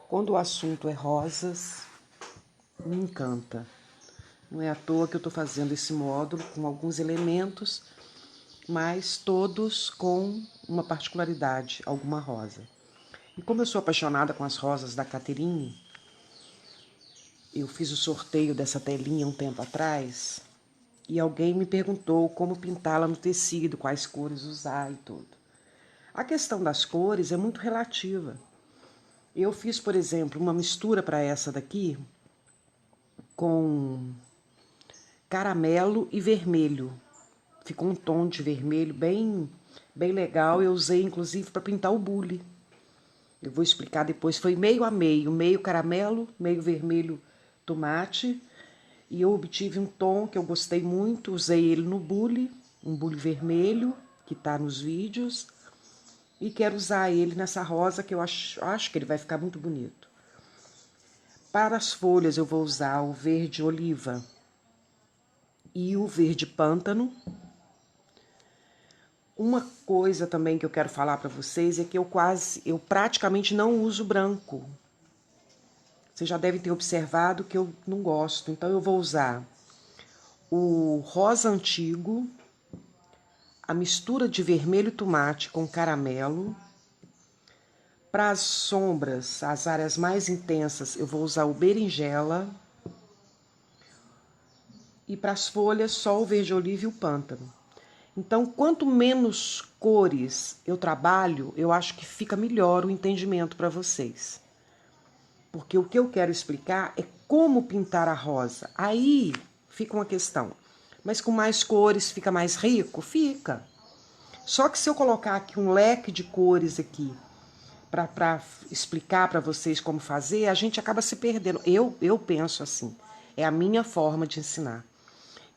Quando o assunto é rosas, me encanta. Não é à toa que eu estou fazendo esse módulo com alguns elementos, mas todos com uma particularidade, alguma rosa. E como eu sou apaixonada com as rosas da Catherine, eu fiz o sorteio dessa telinha um tempo atrás e alguém me perguntou como pintá-la no tecido, quais cores usar e tudo. A questão das cores é muito relativa. Eu fiz, por exemplo, uma mistura para essa daqui com caramelo e vermelho. Ficou um tom de vermelho bem legal. Eu usei, inclusive, para pintar o bule. Eu vou explicar depois. Foi meio a meio. Meio caramelo, meio vermelho tomate. E eu obtive um tom que eu gostei muito. Usei ele no bule. Um bule vermelho, que está nos vídeos. E quero usar ele nessa rosa, que eu acho que ele vai ficar muito bonito. Para as folhas eu vou usar o verde oliva e o verde pântano. Uma coisa também que eu quero falar para vocês é que eu praticamente não uso branco. Vocês já devem ter observado que eu não gosto. Então eu vou usar o rosa antigo, a mistura de vermelho tomate com caramelo. Para as sombras, as áreas mais intensas, eu vou usar o berinjela. E para as folhas, só o verde oliva e o pântano. Então, quanto menos cores eu trabalho, eu acho que fica melhor o entendimento para vocês. Porque o que eu quero explicar é como pintar a rosa. Aí fica uma questão. Mas com mais cores fica mais rico? Fica. Só que se eu colocar aqui um leque de cores aqui para explicar para vocês como fazer, a gente acaba se perdendo. Eu penso assim. É a minha forma de ensinar.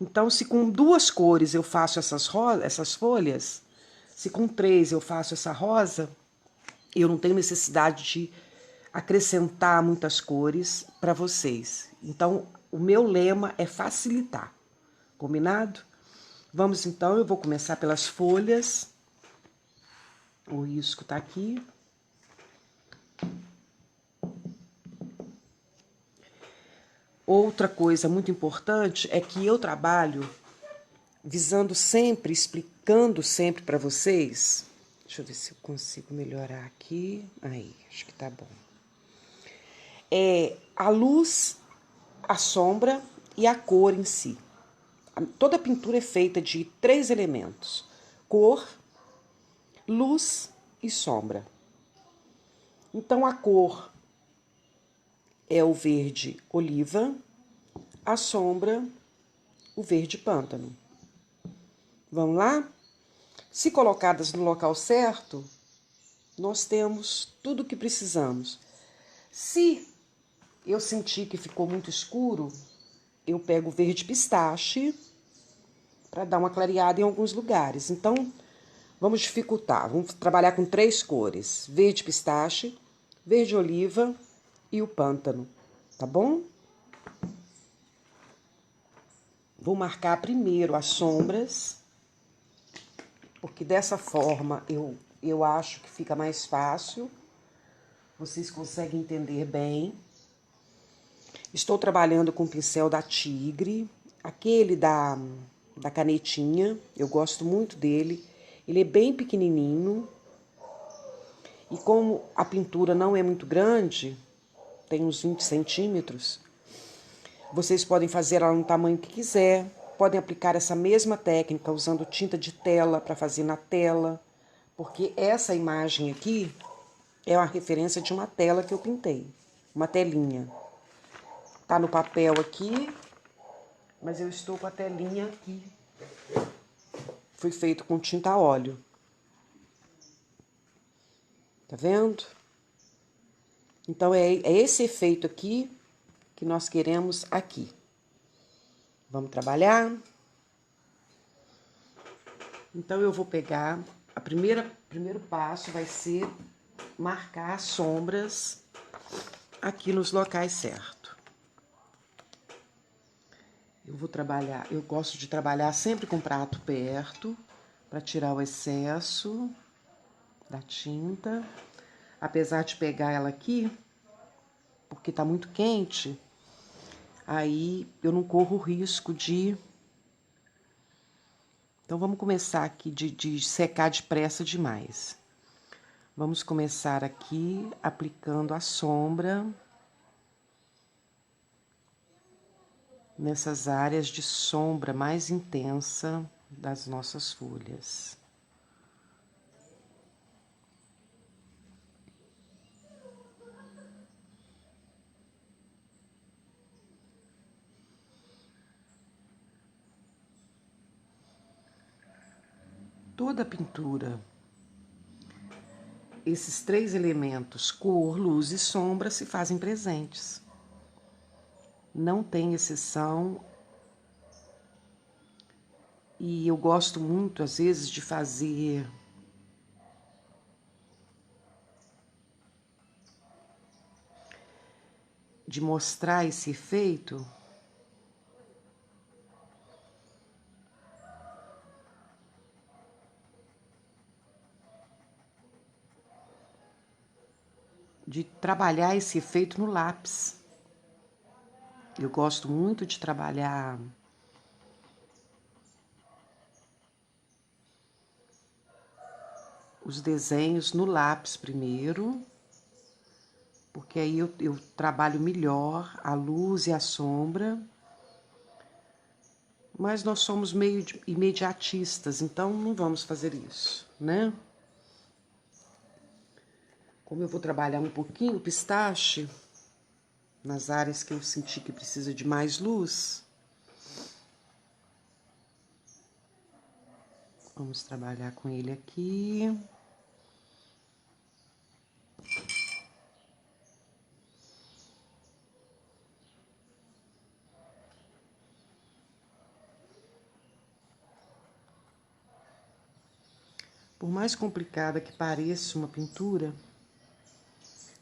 Então, se com duas cores eu faço essas folhas, se com três eu faço essa rosa, eu não tenho necessidade de acrescentar muitas cores para vocês. Então, o meu lema é facilitar. Combinado? Vamos então, eu vou começar pelas folhas. O risco está aqui. Outra coisa muito importante é que eu trabalho visando sempre, explicando sempre para vocês. Deixa eu ver se eu consigo melhorar aqui. Aí, acho que tá bom. É a luz, a sombra e a cor em si. Toda pintura é feita de 3 elementos: cor, luz e sombra. Então a cor é o verde oliva, a sombra, o verde pântano. Vamos lá? Se colocadas no local certo, nós temos tudo o que precisamos. Se eu sentir que ficou muito escuro, eu pego o verde pistache para dar uma clareada em alguns lugares. Então, vamos dificultar. Vamos trabalhar com 3 cores: verde pistache, verde oliva e o pântano. Tá bom? Vou marcar primeiro as sombras, porque dessa forma eu acho que fica mais fácil. Vocês conseguem entender bem. Estou trabalhando com o pincel da Tigre, aquele da canetinha. Eu gosto muito dele. Ele é bem pequenininho. E como a pintura não é muito grande, tem uns 20 centímetros, vocês podem fazer ela no tamanho que quiser. Podem aplicar essa mesma técnica usando tinta de tela para fazer na tela, porque essa imagem aqui é uma referência de uma tela que eu pintei, uma telinha. Tá no papel aqui, mas eu estou com a telinha aqui. Foi feito com tinta a óleo. Tá vendo? Então é esse efeito aqui que nós queremos aqui. Vamos trabalhar? Então eu vou pegar, primeiro passo vai ser marcar as sombras aqui nos locais certos. Eu vou trabalhar, eu gosto de trabalhar sempre com o prato perto, para tirar o excesso da tinta. Apesar de pegar ela aqui, porque tá muito quente, aí eu não corro o risco de... Então vamos começar aqui de secar depressa demais. Vamos começar aqui aplicando a sombra nessas áreas de sombra mais intensa das nossas folhas. Toda a pintura, esses três elementos, cor, luz e sombra, se fazem presentes. Não tem exceção. E eu gosto muito, às vezes, de fazer de mostrar esse efeito de trabalhar esse efeito no lápis. Eu gosto muito de trabalhar os desenhos no lápis primeiro, porque aí eu trabalho melhor a luz e a sombra. Mas nós somos meio imediatistas, então não vamos fazer isso, né? Como eu vou trabalhar um pouquinho o pistache, nas áreas que eu senti que precisa de mais luz, vamos trabalhar com ele aqui. Por mais complicada que pareça uma pintura,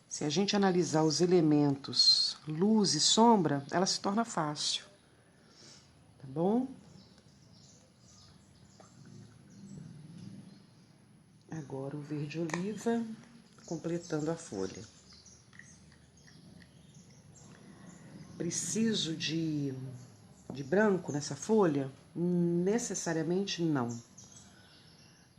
se a gente analisar os elementos luz e sombra, ela se torna fácil, tá bom? Agora o verde oliva, completando a folha. Preciso de branco nessa folha? Necessariamente não.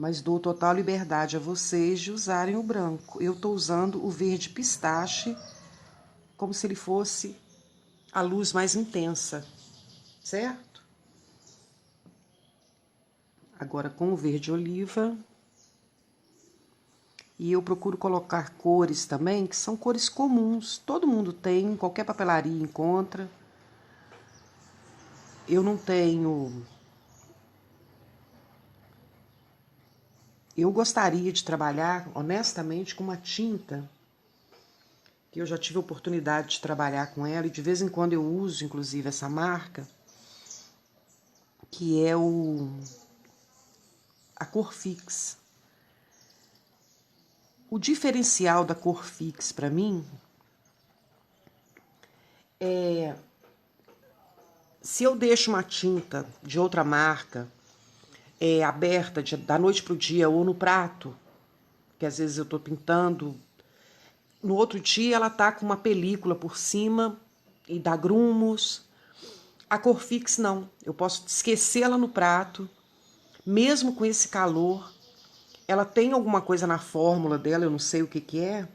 Mas dou total liberdade a vocês de usarem o branco. Eu estou usando o verde pistache como se ele fosse a luz mais intensa, certo? Agora com o verde oliva. E eu procuro colocar cores também, que são cores comuns. Todo mundo tem, qualquer papelaria encontra. Eu não tenho... Eu gostaria de trabalhar, honestamente, com uma tinta que eu já tive a oportunidade de trabalhar com ela, e de vez em quando eu uso, inclusive, essa marca, que é a Corfix. O diferencial da Corfix, para mim, é... Se eu deixo uma tinta de outra marca aberta da noite para o dia ou no prato, que às vezes eu estou pintando, no outro dia ela tá com uma película por cima e dá grumos. A Corfix não, eu posso esquecer ela no prato, mesmo com esse calor. Ela tem alguma coisa na fórmula dela, eu não sei o que é,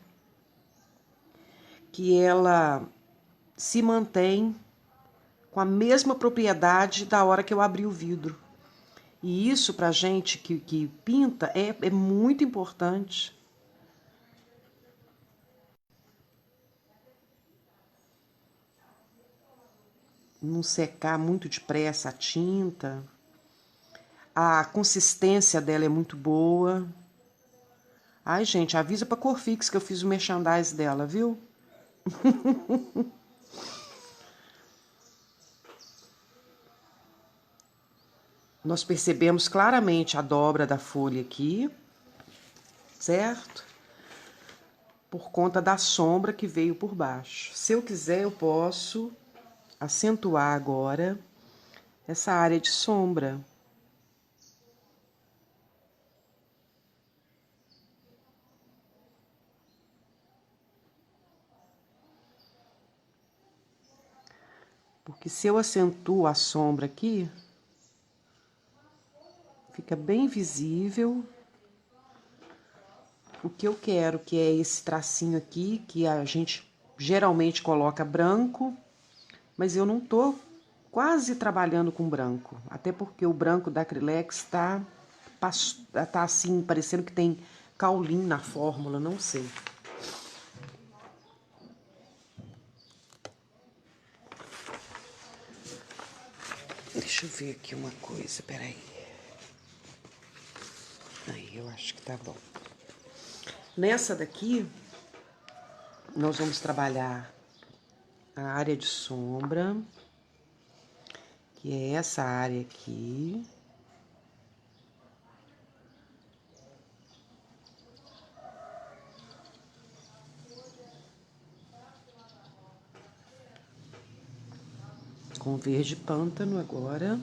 que ela se mantém com a mesma propriedade da hora que eu abri o vidro. E isso pra gente que pinta é muito importante. Não secar muito depressa a tinta. A consistência dela é muito boa. Ai, gente, avisa pra Corfix que eu fiz o merchandise dela, viu? Nós percebemos claramente a dobra da folha aqui, certo? Por conta da sombra que veio por baixo. Se eu quiser, eu posso acentuar agora essa área de sombra. Porque se eu acentuo a sombra aqui, fica bem visível o que eu quero, que é esse tracinho aqui, que a gente geralmente coloca branco, mas eu não tô quase trabalhando com branco, até porque o branco da Acrylex tá assim, parecendo que tem caulim na fórmula, não sei. Deixa eu ver aqui uma coisa, peraí. Aí, eu acho que tá bom. Nessa daqui, nós vamos trabalhar a área de sombra, que é essa área aqui. Com verde pântano agora.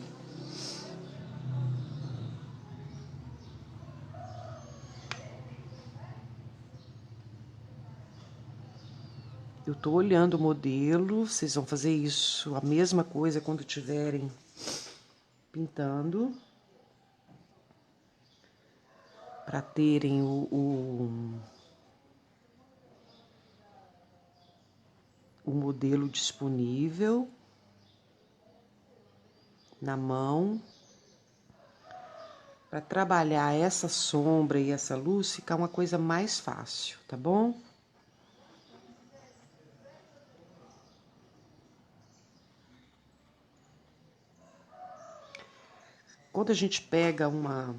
Eu tô olhando o modelo, vocês vão fazer isso, a mesma coisa quando estiverem pintando. Para terem o modelo disponível na mão. Para trabalhar essa sombra e essa luz, ficar uma coisa mais fácil, tá bom? Quando a gente pega uma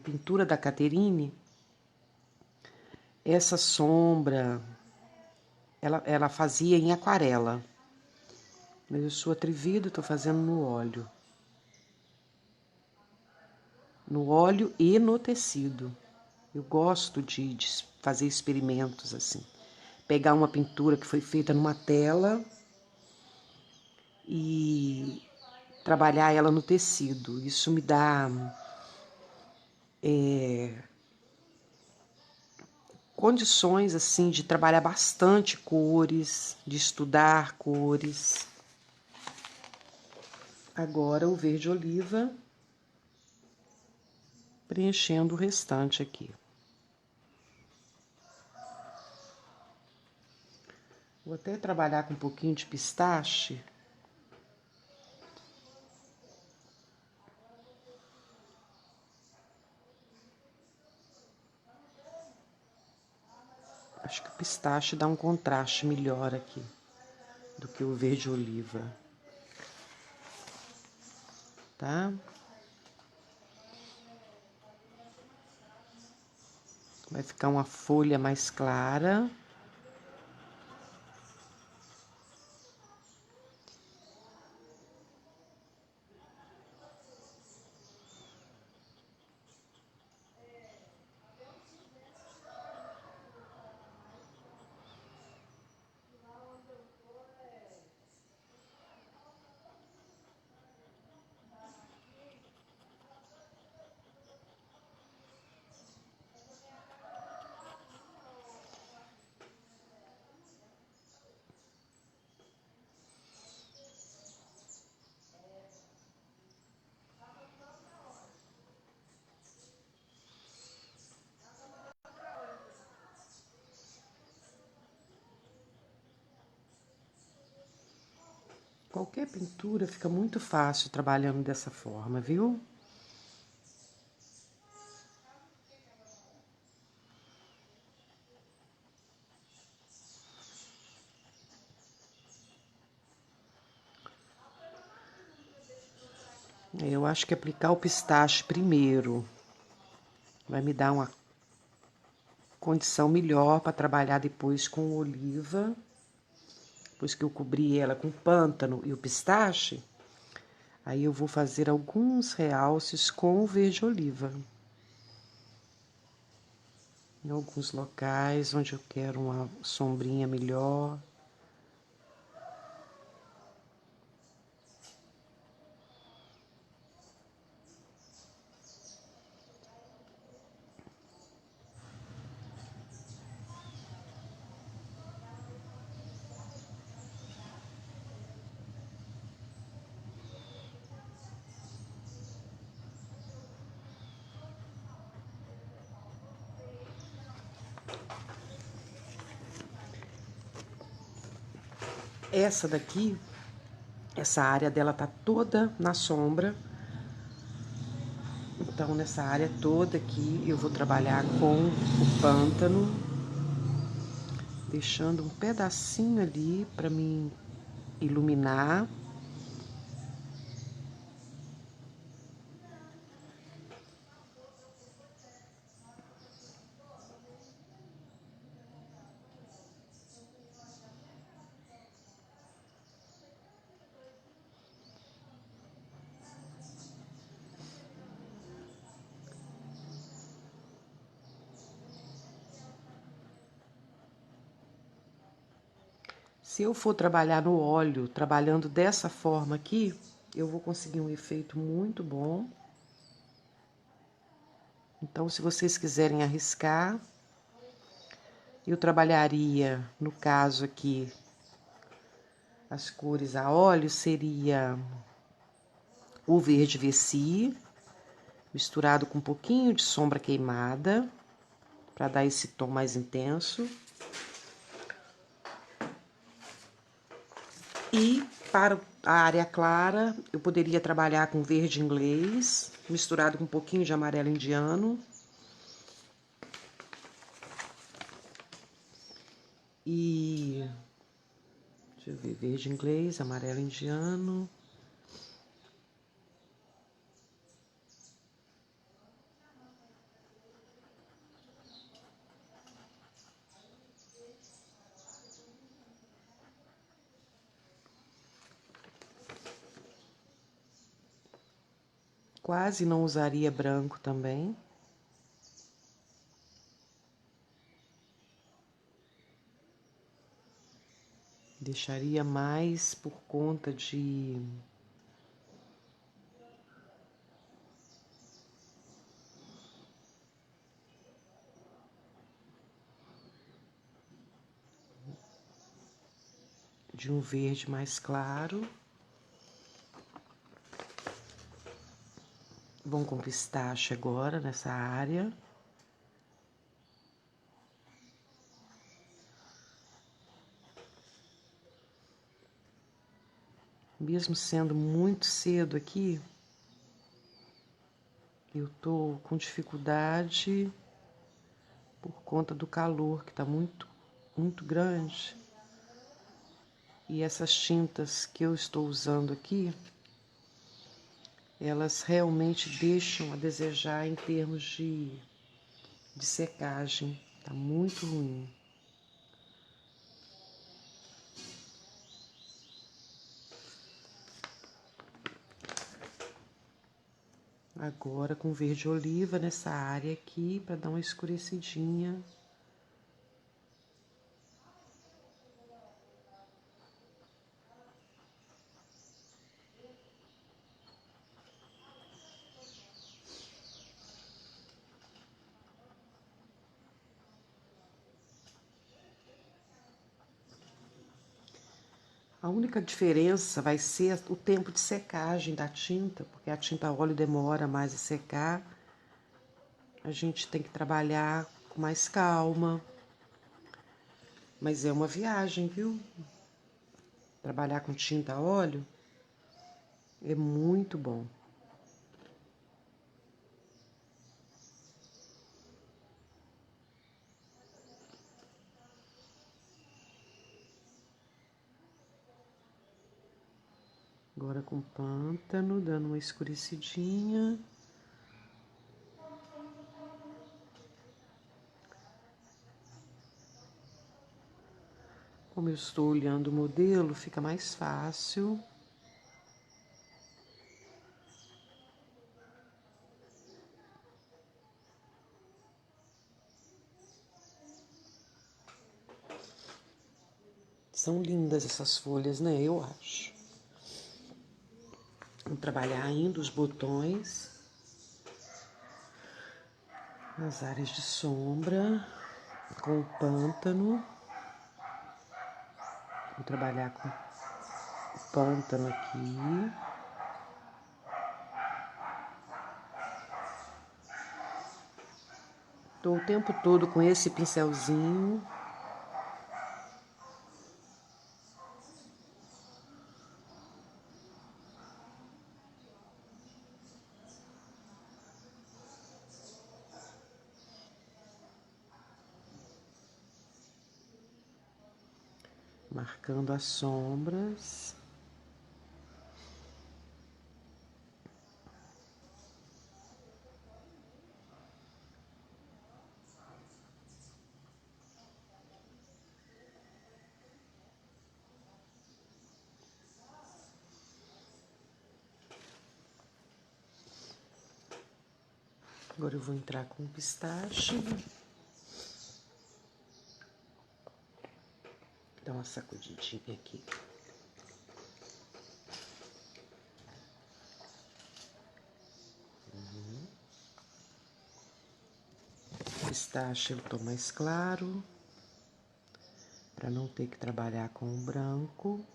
pintura da Caterine, essa sombra, ela fazia em aquarela. Mas eu sou atrevida, estou fazendo no óleo. No óleo e no tecido. Eu gosto de fazer experimentos assim. Pegar uma pintura que foi feita numa tela e trabalhar ela no tecido. Isso me dá condições assim de trabalhar bastante cores, de estudar cores. Agora o verde oliva, preenchendo o restante aqui. Vou até trabalhar com um pouquinho de pistache. Acho que o pistache dá um contraste melhor aqui do que o verde oliva, tá? Vai ficar uma folha mais clara. Qualquer pintura fica muito fácil trabalhando dessa forma, viu? Eu acho que aplicar o pistache primeiro vai me dar uma condição melhor para trabalhar depois com o oliva. Depois que eu cobri ela com o pântano e o pistache, aí eu vou fazer alguns realces com o verde oliva. Em alguns locais onde eu quero uma sombrinha melhor. Essa daqui, essa área dela tá toda na sombra. Então, nessa área toda aqui, eu vou trabalhar com o pântano, deixando um pedacinho ali para me iluminar. Se eu for trabalhar no óleo, trabalhando dessa forma aqui, eu vou conseguir um efeito muito bom. Então, se vocês quiserem arriscar, eu trabalharia, no caso aqui, as cores a óleo, seria o verde Vessi, misturado com um pouquinho de sombra queimada, para dar esse tom mais intenso. E para a área clara, eu poderia trabalhar com verde inglês, misturado com um pouquinho de amarelo indiano. E deixa eu ver, verde inglês, amarelo indiano. Quase não usaria branco também. Deixaria mais por conta de um verde mais claro. Vamos com pistache agora nessa área. Mesmo sendo muito cedo aqui, eu tô com dificuldade por conta do calor que tá muito grande. E essas tintas que eu estou usando aqui, elas realmente deixam a desejar em termos de secagem. Tá muito ruim. Agora com verde oliva nessa área aqui, para dar uma escurecidinha. A única diferença vai ser o tempo de secagem da tinta, porque a tinta a óleo demora mais a secar. A gente tem que trabalhar com mais calma. Mas é uma viagem, viu? Trabalhar com tinta a óleo é muito bom. Agora com pântano, dando uma escurecidinha. Como eu estou olhando o modelo, fica mais fácil. São lindas essas folhas, né? Eu acho. Vou trabalhar ainda os botões nas áreas de sombra com o pântano. Vou trabalhar com o pântano aqui. Estou o tempo todo com esse pincelzinho. marcando as sombras. Agora eu vou entrar com o pistache. Dá uma sacudidinha aqui. O pistache eu tô mais claro, para não ter que trabalhar com o branco.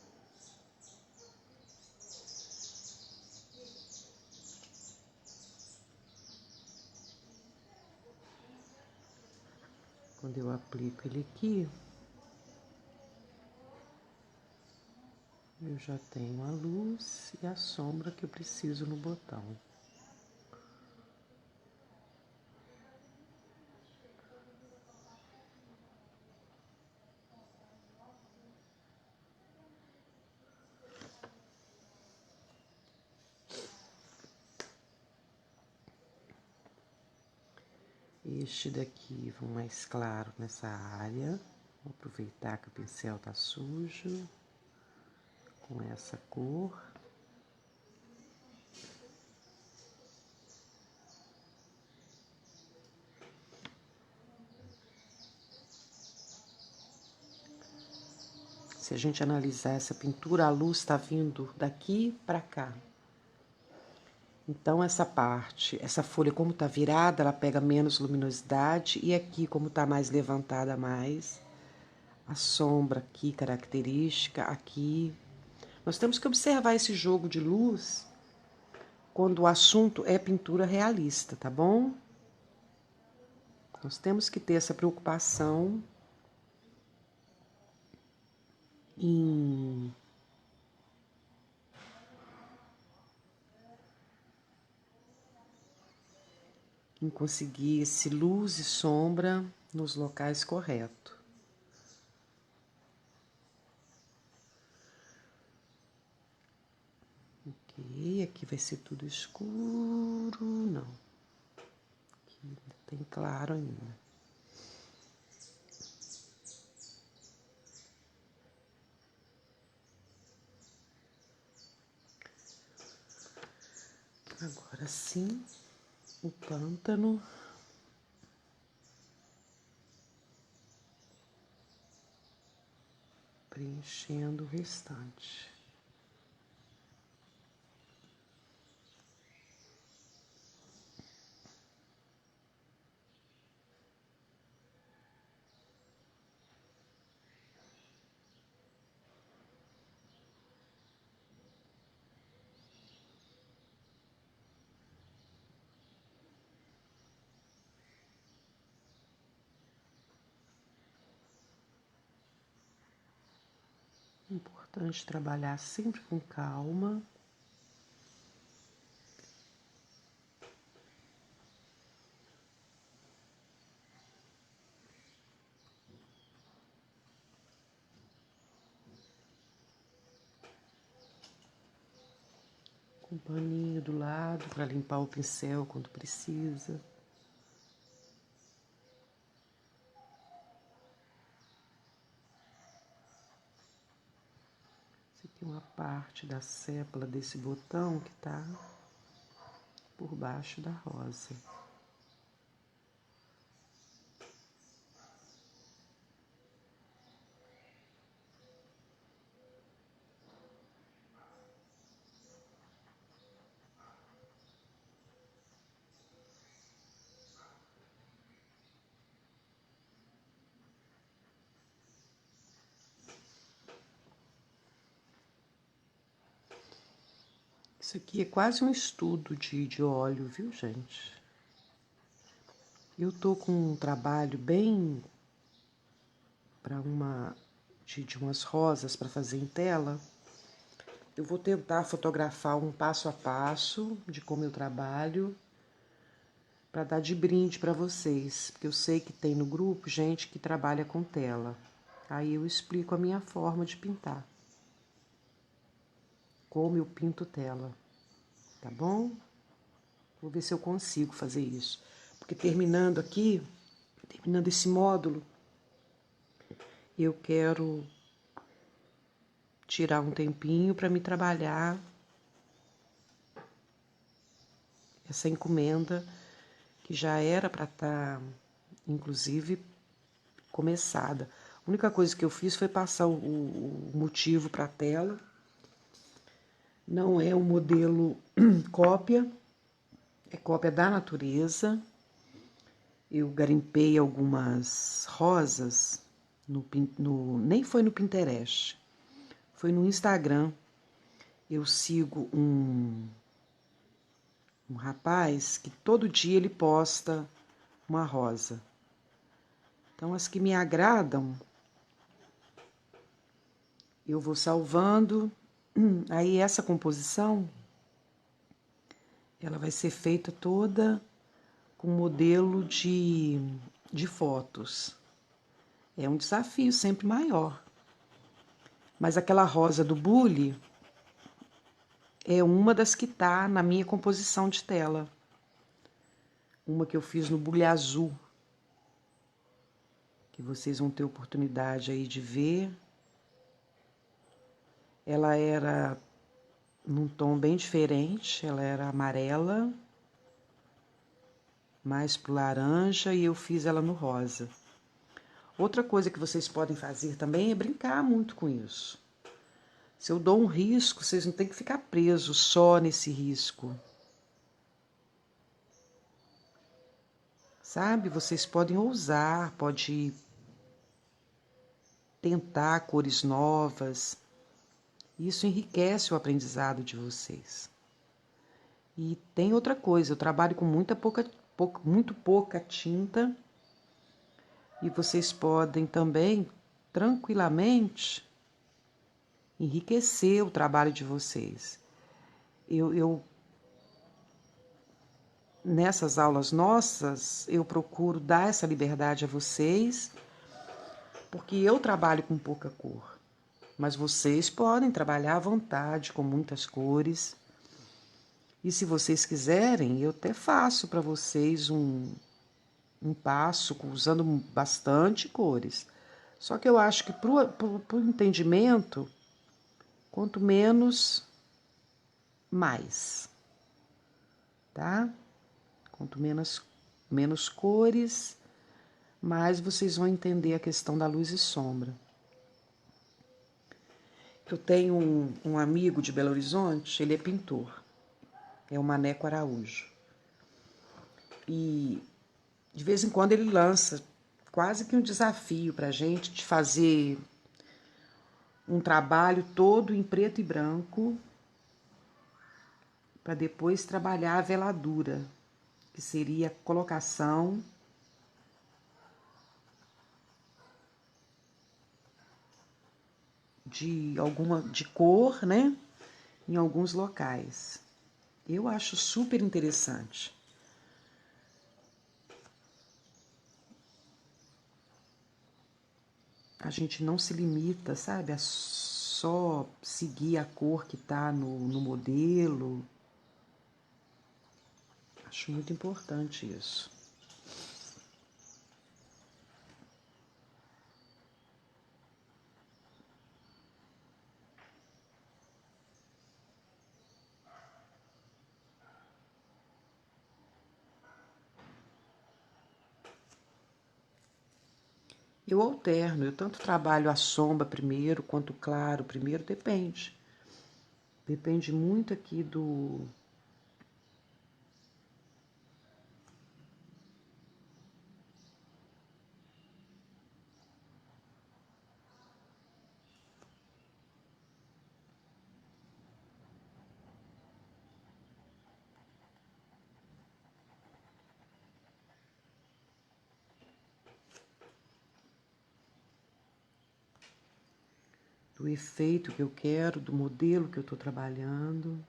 Quando eu aplico ele aqui, eu já tenho a luz e a sombra que eu preciso no botão. Este daqui vou mais claro nessa área. Vou aproveitar que o pincel tá sujo com essa cor. Se a gente analisar essa pintura, a luz está vindo daqui para cá. Então, essa parte, essa folha, como está virada, ela pega menos luminosidade. E aqui, como está mais levantada mais, a sombra aqui, característica, aqui. Nós temos que observar esse jogo de luz quando o assunto é pintura realista, tá bom? Nós temos que ter essa preocupação em conseguir esse luz e sombra nos locais corretos. Ok, aqui vai ser tudo escuro, não. Aqui tem claro ainda. Agora sim, o pântano. Preenchendo o restante. Importante trabalhar sempre com calma. Com um paninho do lado para limpar o pincel quando precisa. Esse aqui é uma parte da sépala desse botão que tá por baixo da rosa. Isso aqui é quase um estudo de óleo, viu, gente? Eu tô com um trabalho bem para de umas rosas para fazer em tela. Eu vou tentar fotografar um passo a passo de como eu trabalho para dar de brinde para vocês, porque eu sei que tem no grupo gente que trabalha com tela. Aí eu explico a minha forma de pintar, como eu pinto tela, tá bom? Vou ver se eu consigo fazer isso. Porque terminando aqui, terminando esse módulo, eu quero tirar um tempinho para me trabalhar essa encomenda que já era para estar, inclusive, começada. A única coisa que eu fiz foi passar o motivo para a tela. Não é um modelo cópia, é cópia da natureza. Eu garimpei algumas rosas, nem foi no Pinterest, foi no Instagram. Eu sigo um rapaz que todo dia ele posta uma rosa. Então, as que me agradam, eu vou salvando. Aí, essa composição, ela vai ser feita toda com modelo de fotos. É um desafio sempre maior. Mas aquela rosa do bule é uma das que está na minha composição de tela. Uma que eu fiz no bule azul, que vocês vão ter oportunidade aí de ver. Ela era num tom bem diferente, ela era amarela, mais pro laranja, e eu fiz ela no rosa. Outra coisa que vocês podem fazer também é brincar muito com isso. Se eu dou um risco, vocês não têm que ficar presos só nesse risco. Sabe? Vocês podem ousar, pode tentar cores novas. Isso enriquece o aprendizado de vocês. E tem outra coisa, eu trabalho com muito pouca tinta e vocês podem também, tranquilamente, enriquecer o trabalho de vocês. Nessas aulas nossas, eu procuro dar essa liberdade a vocês, porque eu trabalho com pouca cor. Mas vocês podem trabalhar à vontade, com muitas cores. E se vocês quiserem, eu até faço para vocês um passo usando bastante cores. Só que eu acho que para o entendimento, quanto menos, mais. Tá? Quanto menos cores, mais vocês vão entender a questão da luz e sombra. Eu tenho um amigo de Belo Horizonte, ele é pintor, é o Maneco Araújo. E de vez em quando ele lança quase que um desafio para a gente de fazer um trabalho todo em preto e branco para depois trabalhar a veladura, que seria a colocação de cor, né, em alguns locais. Eu acho super interessante. A gente não se limita, sabe, a só seguir a cor que está no modelo. Acho muito importante isso. Eu alterno, eu tanto trabalho a sombra primeiro quanto o claro primeiro, depende. Depende muito aqui do efeito que eu quero, do modelo que eu estou trabalhando.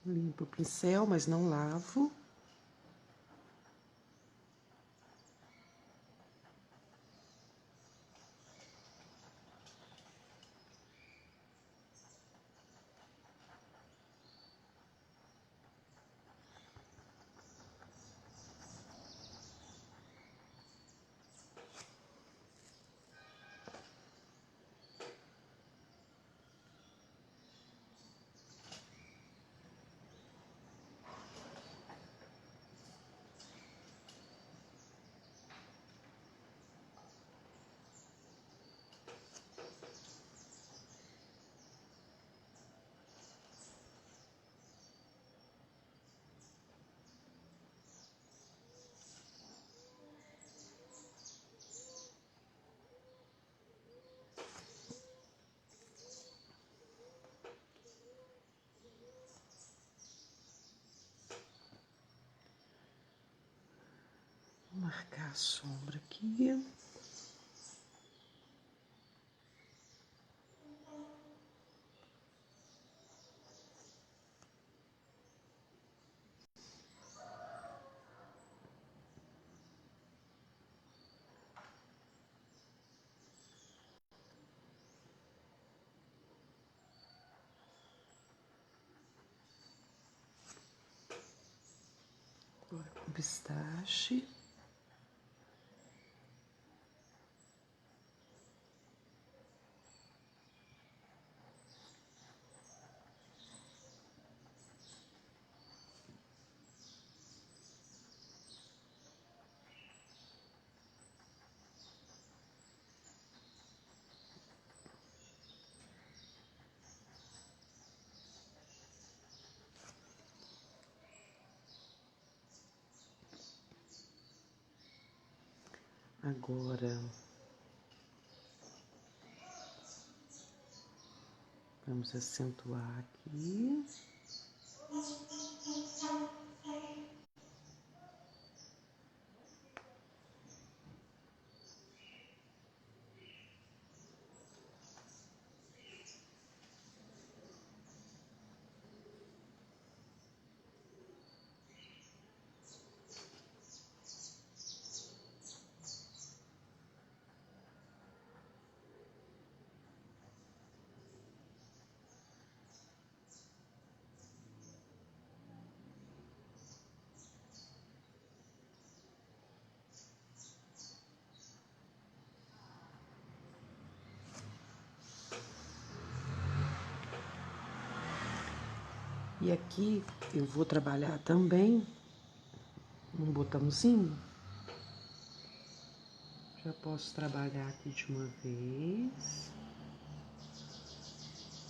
Limpo o pincel, mas não lavo. Vou marcar a sombra aqui. Agora com pistache. Agora, vamos acentuar aqui. E aqui eu vou trabalhar também um botãozinho. Já posso trabalhar aqui de uma vez.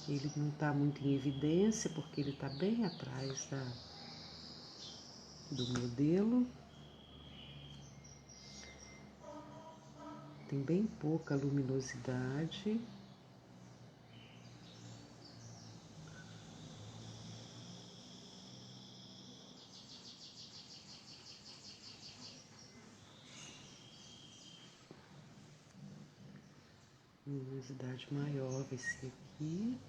Ele não tá muito em evidência, porque ele tá bem atrás do modelo. Tem bem pouca luminosidade. Luminosidade maior vai ser aqui.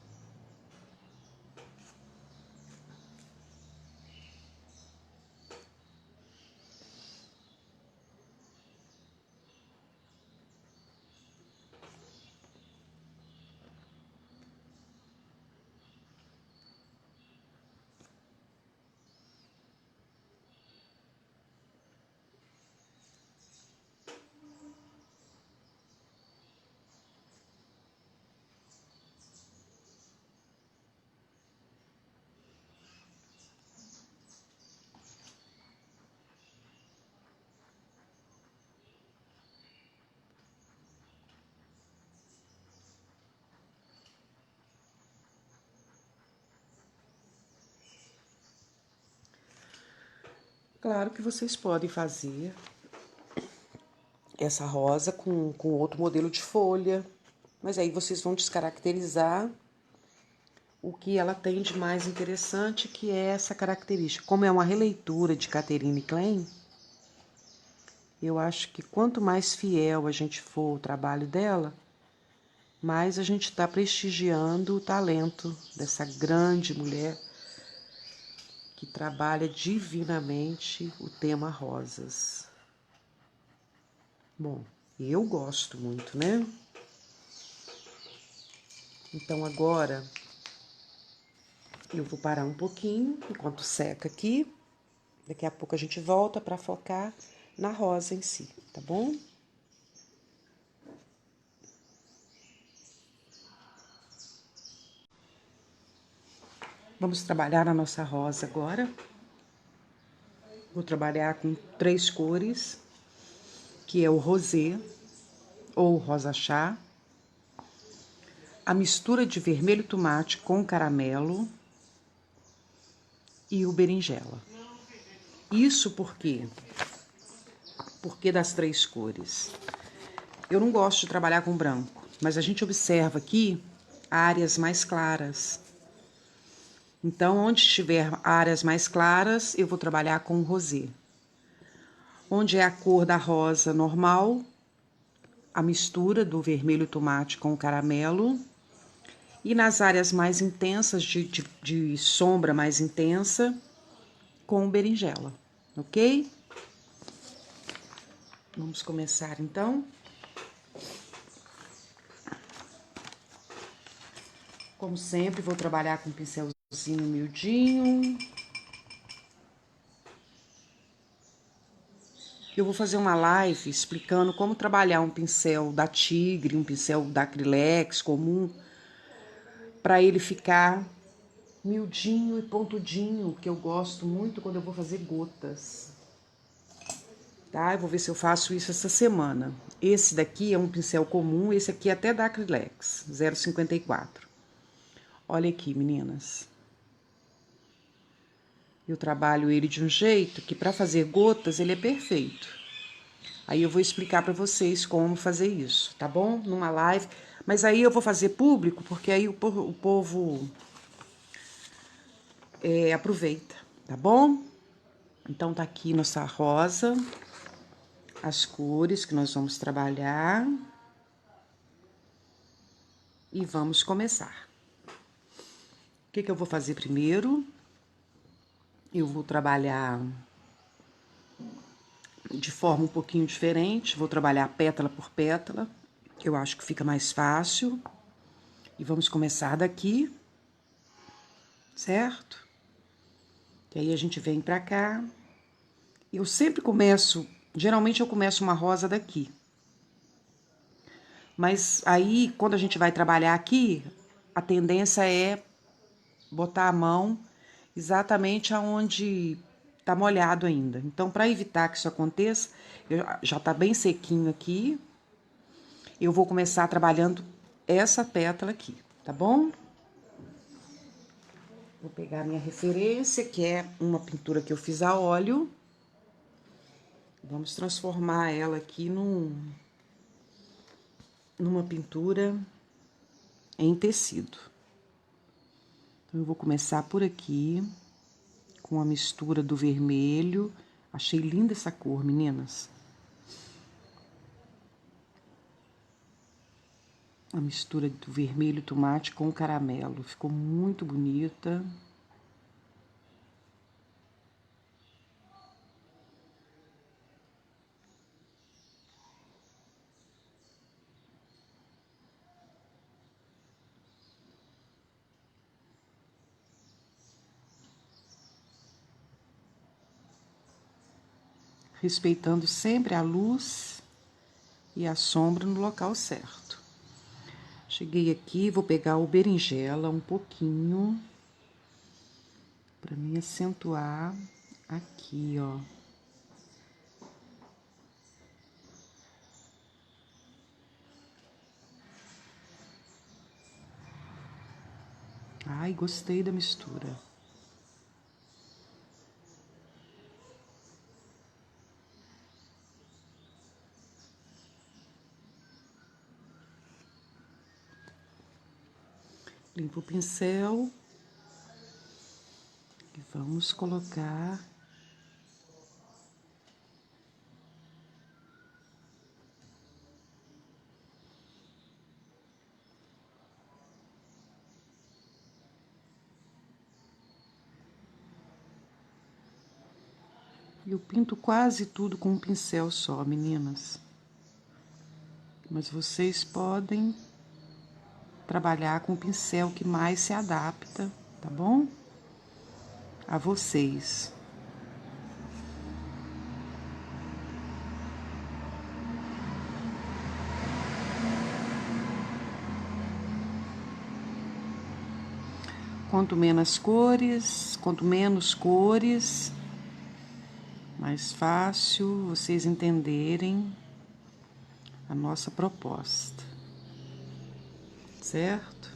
Claro que vocês podem fazer essa rosa com outro modelo de folha, mas aí vocês vão descaracterizar o que ela tem de mais interessante, que é essa característica. Como é uma releitura de Catherine Klein, eu acho que quanto mais fiel a gente for ao trabalho dela, mais a gente está prestigiando o talento dessa grande mulher que trabalha divinamente o tema rosas. Bom, eu gosto muito, né? Então agora eu vou parar um pouquinho enquanto seca aqui. Daqui a pouco a gente volta para focar na rosa em si, tá bom? Vamos trabalhar na nossa rosa agora. Vou trabalhar com 3 cores, que é o rosé ou rosa chá, a mistura de vermelho tomate com caramelo e o berinjela. Isso por quê? Porque das 3 cores. Eu não gosto de trabalhar com branco, mas a gente observa aqui áreas mais claras. Então, onde tiver áreas mais claras, eu vou trabalhar com rosé. Onde é a cor da rosa normal, a mistura do vermelho tomate com o caramelo. E nas áreas mais intensas, de sombra mais intensa, com berinjela, ok? Vamos começar então. Como sempre, vou trabalhar com um pincelzinho miudinho. Eu vou fazer uma live explicando como trabalhar um pincel da Tigre, um pincel da Acrylex comum, para ele ficar miudinho e pontudinho, que eu gosto muito quando eu vou fazer gotas. Tá? Eu vou ver se eu faço isso essa semana. Esse daqui é um pincel comum, esse aqui é até da Acrylex, 0,54. Olha aqui, meninas. Eu trabalho ele de um jeito que para fazer gotas ele é perfeito. Aí eu vou explicar para vocês como fazer isso, tá bom? Numa live. Mas aí eu vou fazer público, porque aí o povo aproveita, tá bom? Então tá aqui nossa rosa, as cores que nós vamos trabalhar. E vamos começar. O que eu vou fazer primeiro? Eu vou trabalhar de forma um pouquinho diferente, vou trabalhar pétala por pétala, que eu acho que fica mais fácil. E vamos começar daqui, certo? Que aí a gente vem pra cá. Eu sempre começo, geralmente eu começo uma rosa daqui. Mas aí, quando a gente vai trabalhar aqui, a tendência é botar a mão exatamente aonde tá molhado ainda. Então, para evitar que isso aconteça, já tá bem sequinho aqui. Eu vou começar trabalhando essa pétala aqui, tá bom? Vou pegar a minha referência, que é uma pintura que eu fiz a óleo. Vamos transformar ela aqui numa pintura em tecido. Então, eu vou começar por aqui, com a mistura do vermelho. Achei linda essa cor, meninas. A mistura do vermelho tomate com caramelo. Ficou muito bonita. Respeitando sempre a luz e a sombra no local certo. Cheguei aqui, vou pegar o berinjela um pouquinho, para me acentuar aqui, ó. Ai, gostei da mistura. Limpo o pincel e vamos colocar Eu pinto quase tudo com um pincel só, meninas. Mas vocês podem trabalhar com o pincel que mais se adapta, tá bom? A vocês. Quanto menos cores, mais fácil vocês entenderem a nossa proposta, certo?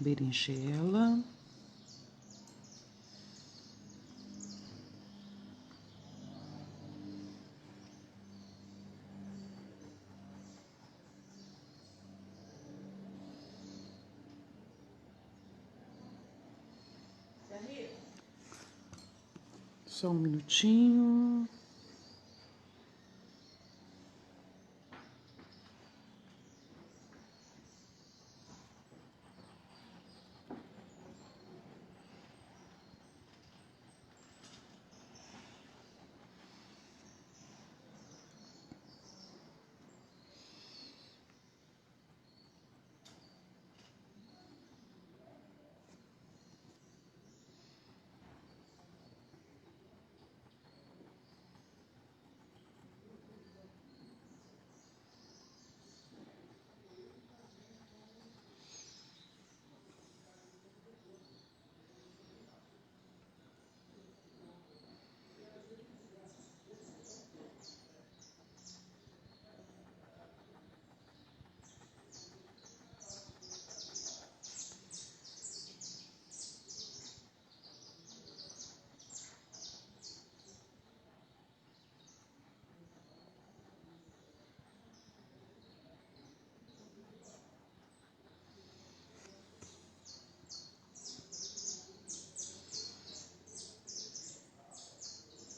Berinjela. Só um minutinho.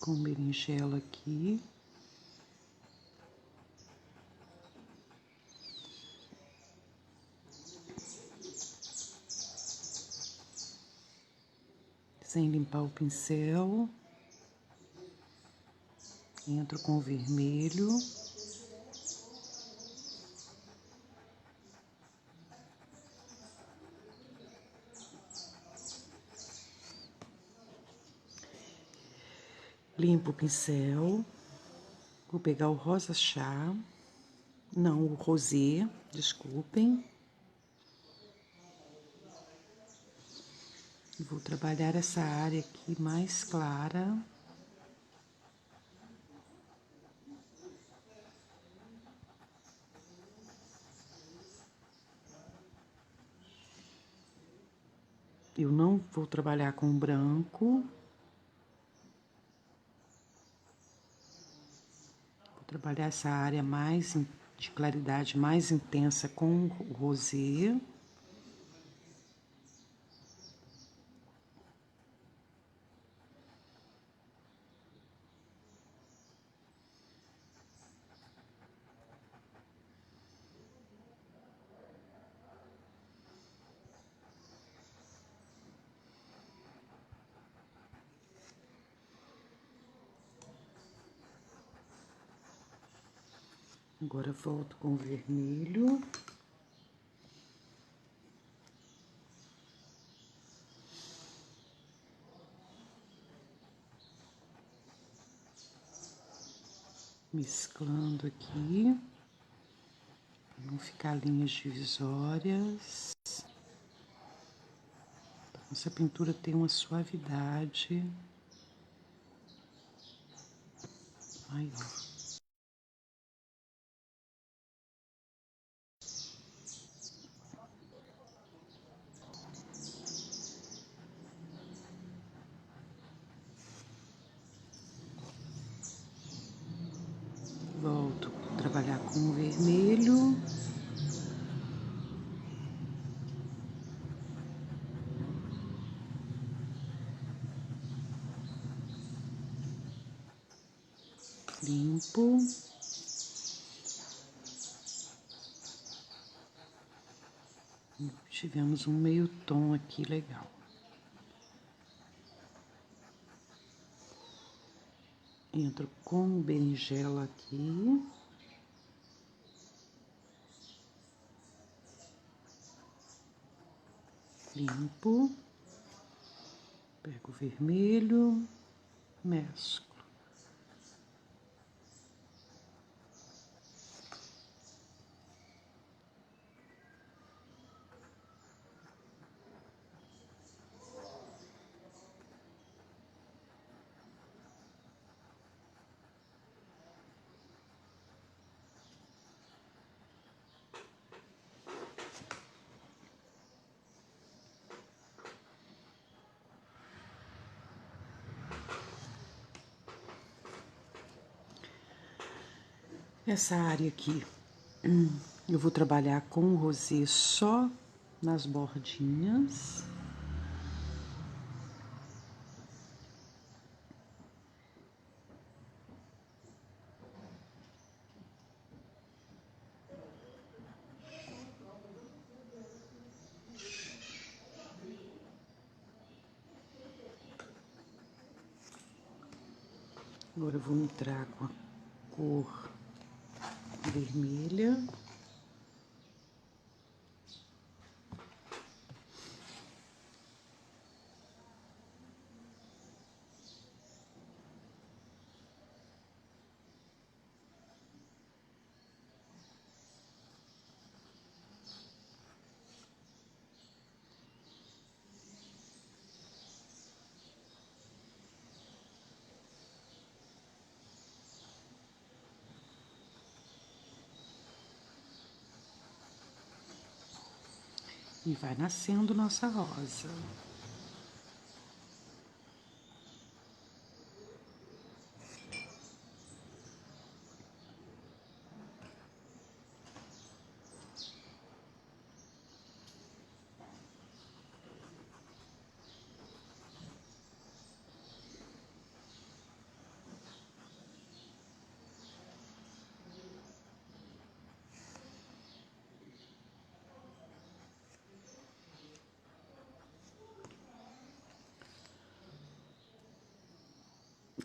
Com berinjela aqui. Sem limpar o pincel. Entro com o vermelho. Limpo o pincel. Vou pegar o rosa chá. Não, o rosé, desculpem. Vou trabalhar essa área aqui mais clara. Eu não vou trabalhar com branco. Vou trabalhar essa área mais de claridade mais intensa com o rosé. Agora volto com o vermelho. Mesclando aqui, para não ficar linhas divisórias. Essa pintura tem uma suavidade. Maior. Volto a trabalhar com o vermelho. limpo. Tivemos um meio tom aqui legal. Entro com berinjela aqui. Limpo. Pego o vermelho, mesclo. Essa área aqui, eu vou trabalhar com o rosê só nas bordinhas. Agora eu vou entrar com a cor vermelha. E vai nascendo nossa rosa.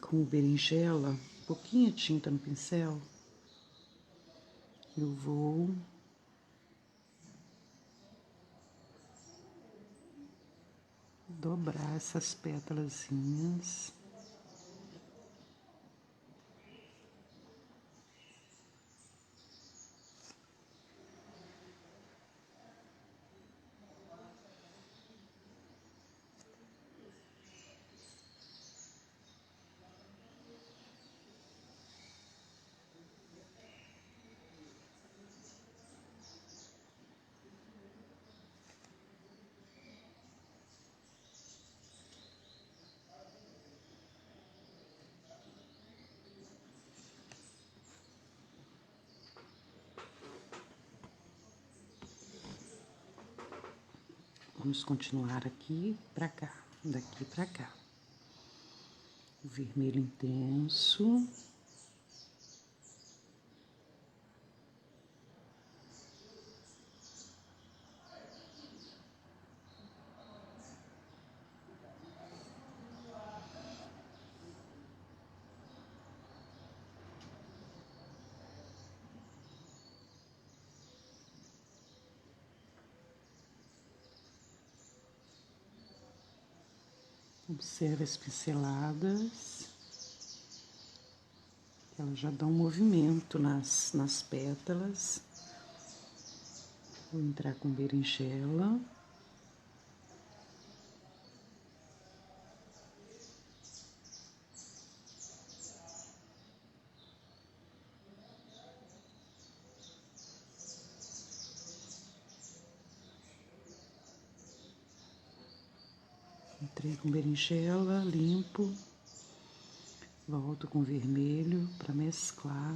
Com berinjela, pouquinha tinta no pincel, eu vou dobrar essas pétalazinhas. Vamos continuar aqui pra cá, daqui pra cá. O vermelho intenso. Observe as pinceladas. Elas já dão um movimento nas pétalas. Vou entrar com berinjela. Entrei com berinjela, limpo. Volto com vermelho para mesclar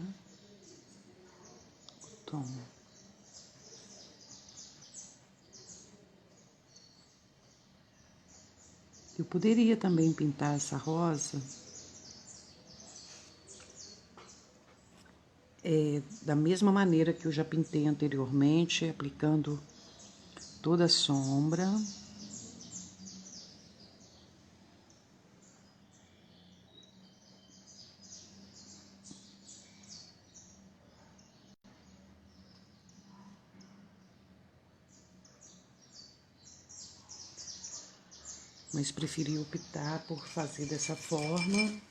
o tom. Eu poderia também pintar essa rosa da mesma maneira que eu já pintei anteriormente, aplicando toda a sombra. Mas preferi optar por fazer dessa forma.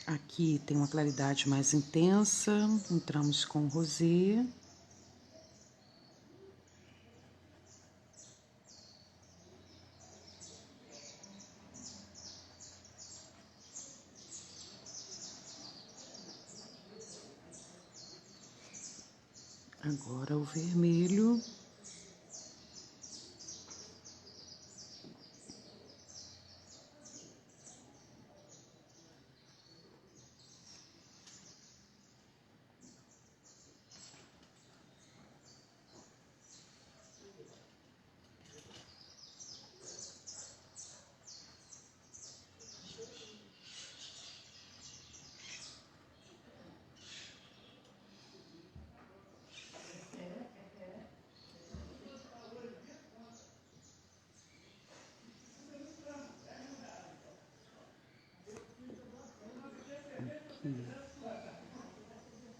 Aqui tem uma claridade mais intensa, entramos com o rosé. Agora o vermelho.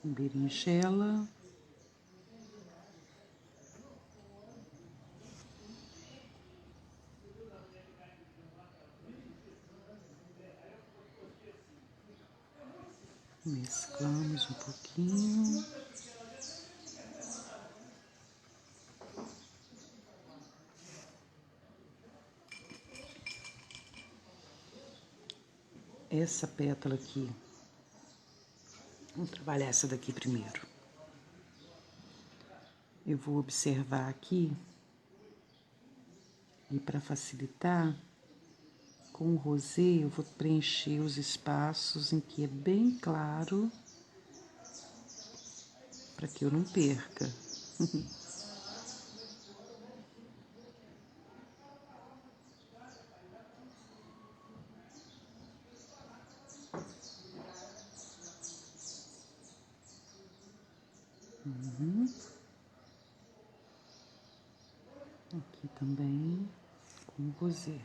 Berinjela. Mesclamos um pouquinho. Essa pétala aqui, vamos trabalhar essa daqui primeiro. Eu vou observar aqui, e para facilitar, com o rosé eu vou preencher os espaços em que é bem claro, para que eu não perca. Aqui também com o rosé.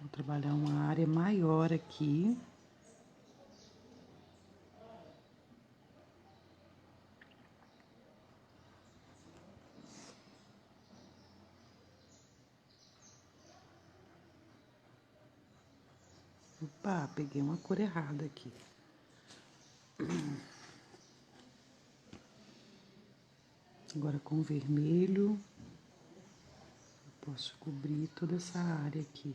Vou trabalhar uma área maior aqui. Opa, peguei uma cor errada aqui. Agora com o vermelho, eu posso cobrir toda essa área aqui.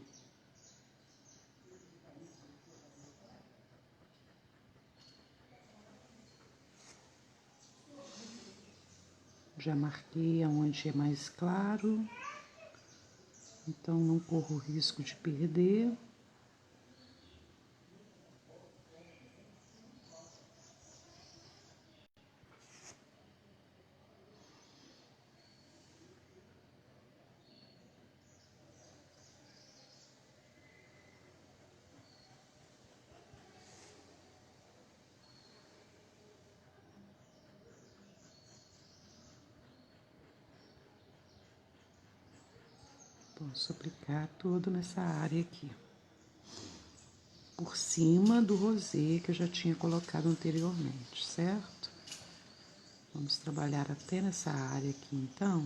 Já marquei aonde é mais claro, então não corro o risco de perder. Posso aplicar todo nessa área aqui, por cima do rosé que eu já tinha colocado anteriormente, certo? Vamos trabalhar até nessa área aqui, então,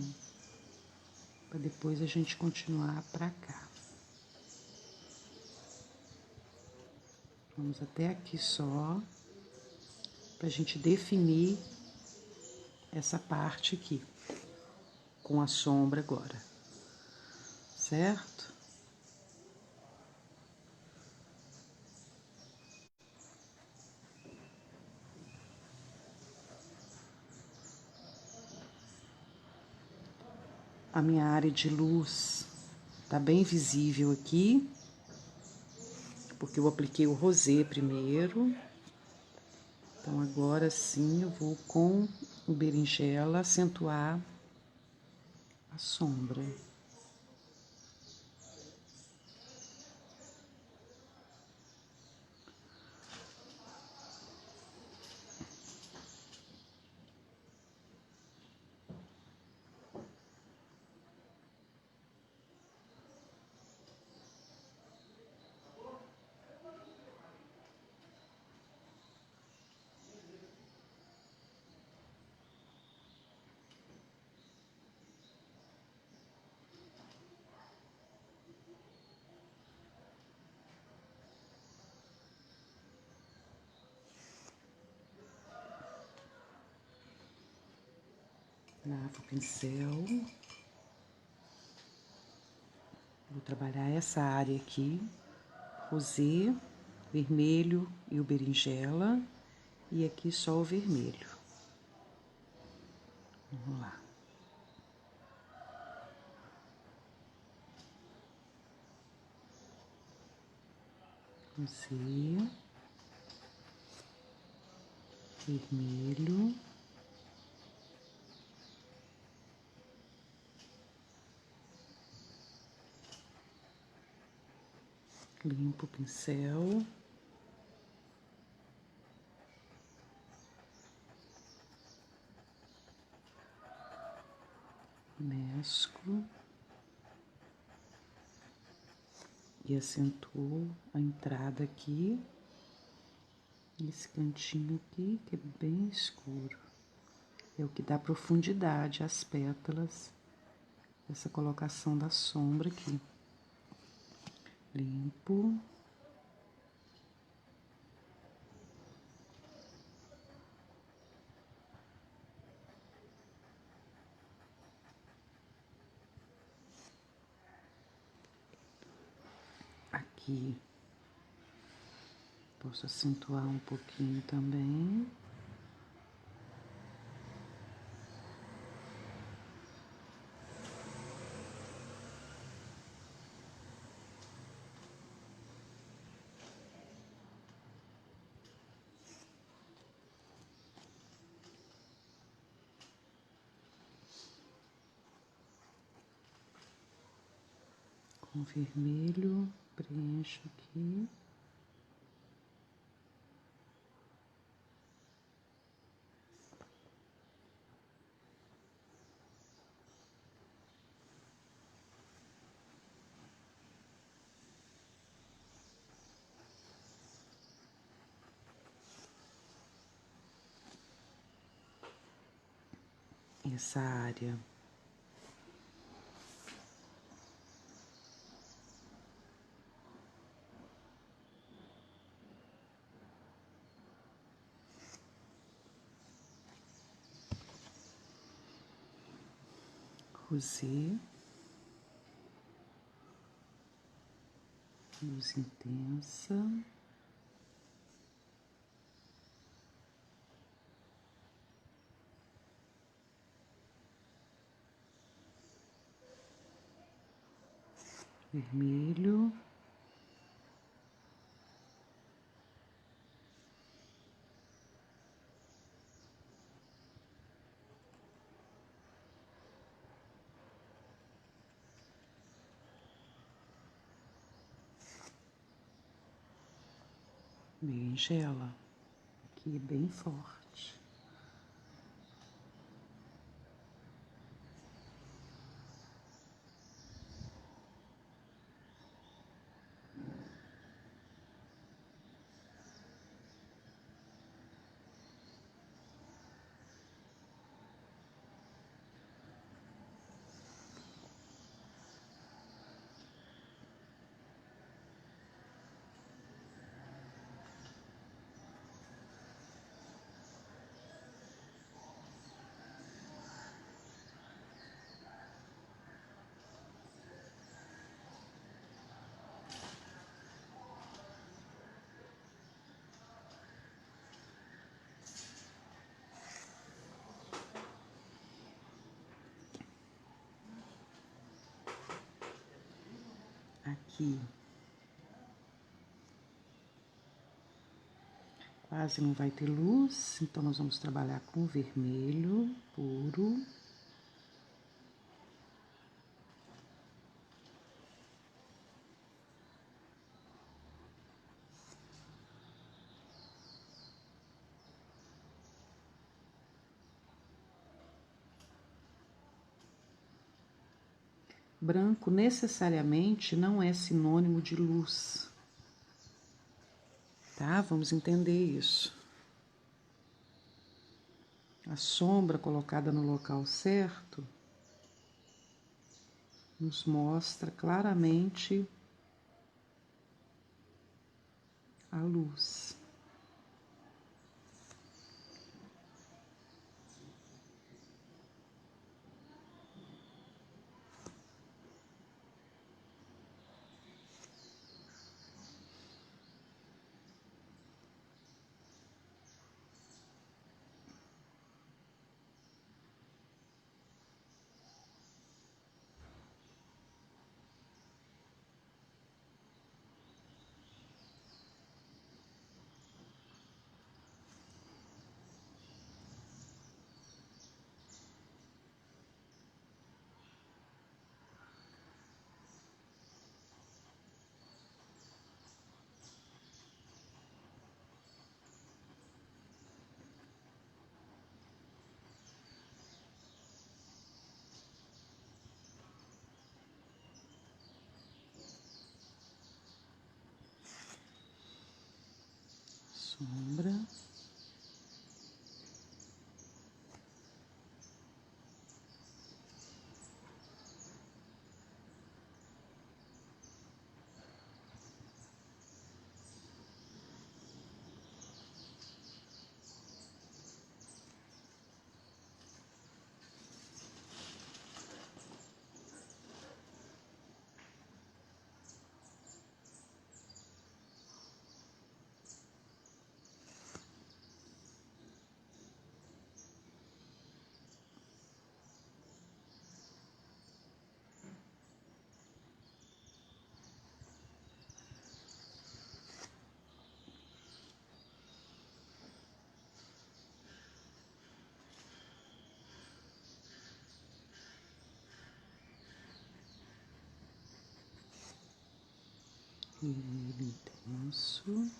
para depois a gente continuar para cá. Vamos até aqui só, para a gente definir essa parte aqui, com a sombra agora, certo? A minha área de luz tá bem visível aqui, porque eu apliquei o rosé primeiro. Então, agora sim eu vou com o berinjela acentuar a sombra. Lavo o pincel. Vou trabalhar essa área aqui, rosé, vermelho e o berinjela, e aqui só o vermelho. Vamos lá. Rosé, vermelho, limpo o pincel. Mesclo e acentuo a entrada aqui, nesse cantinho aqui, que é bem escuro. É o que dá profundidade às pétalas, essa colocação da sombra aqui. Limpo. Aqui posso acentuar um pouquinho também. Com vermelho, preencho aqui. Essa área. Rosé, luz intensa, vermelho, berinjela, aqui bem forte. Aqui quase não vai ter luz, então nós vamos trabalhar com vermelho puro. Branco necessariamente não é sinônimo de luz, tá? Vamos entender isso. A sombra colocada no local certo nos mostra claramente a luz. sombra. Ele intenso.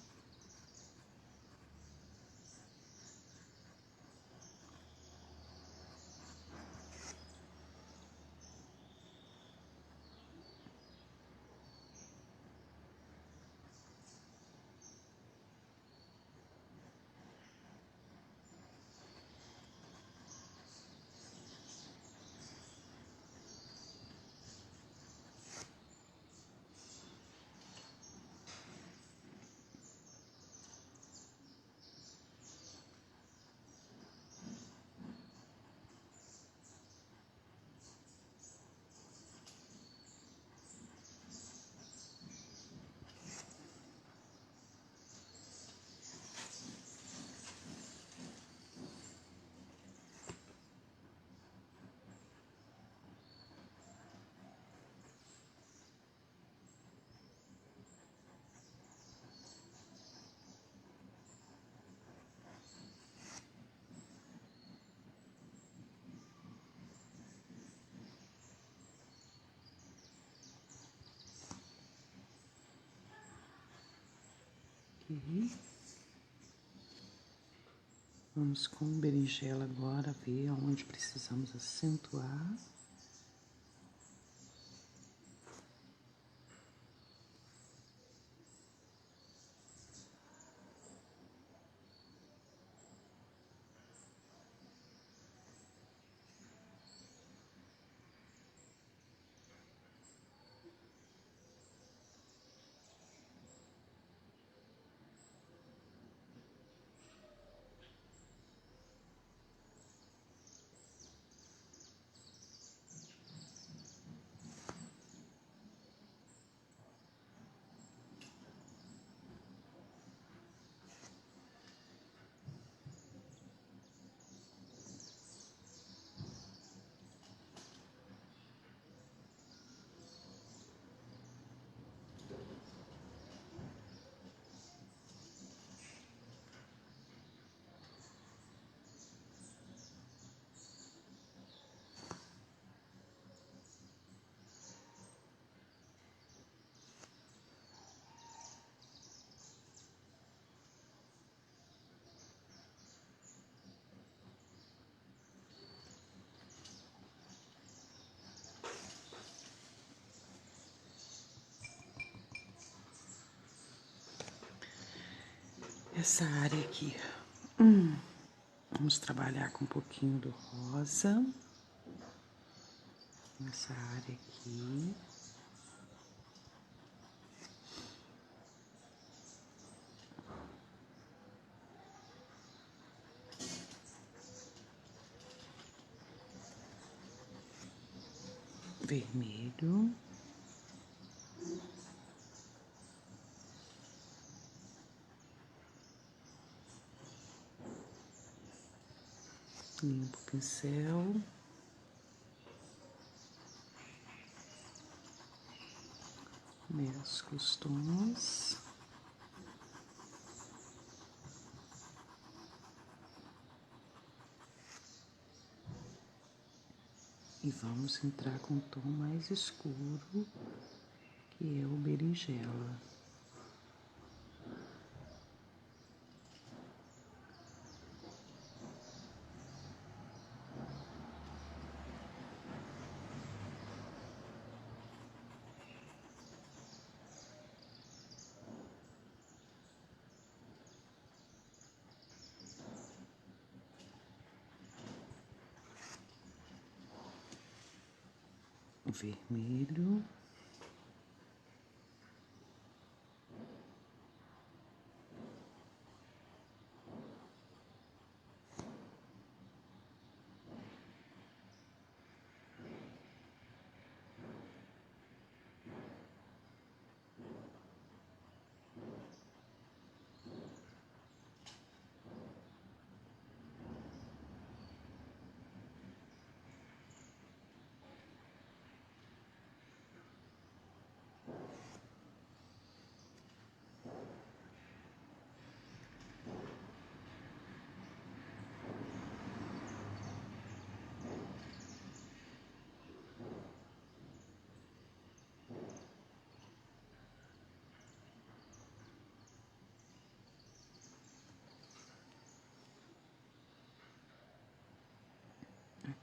Aqui. Vamos com berinjela agora ver onde precisamos acentuar. Essa área aqui, vamos trabalhar com um pouquinho do rosa, nessa área aqui. Vermelho. Limpo o pincel. Mesclo os tons. E vamos entrar com um tom mais escuro, que é o berinjela. vermelho.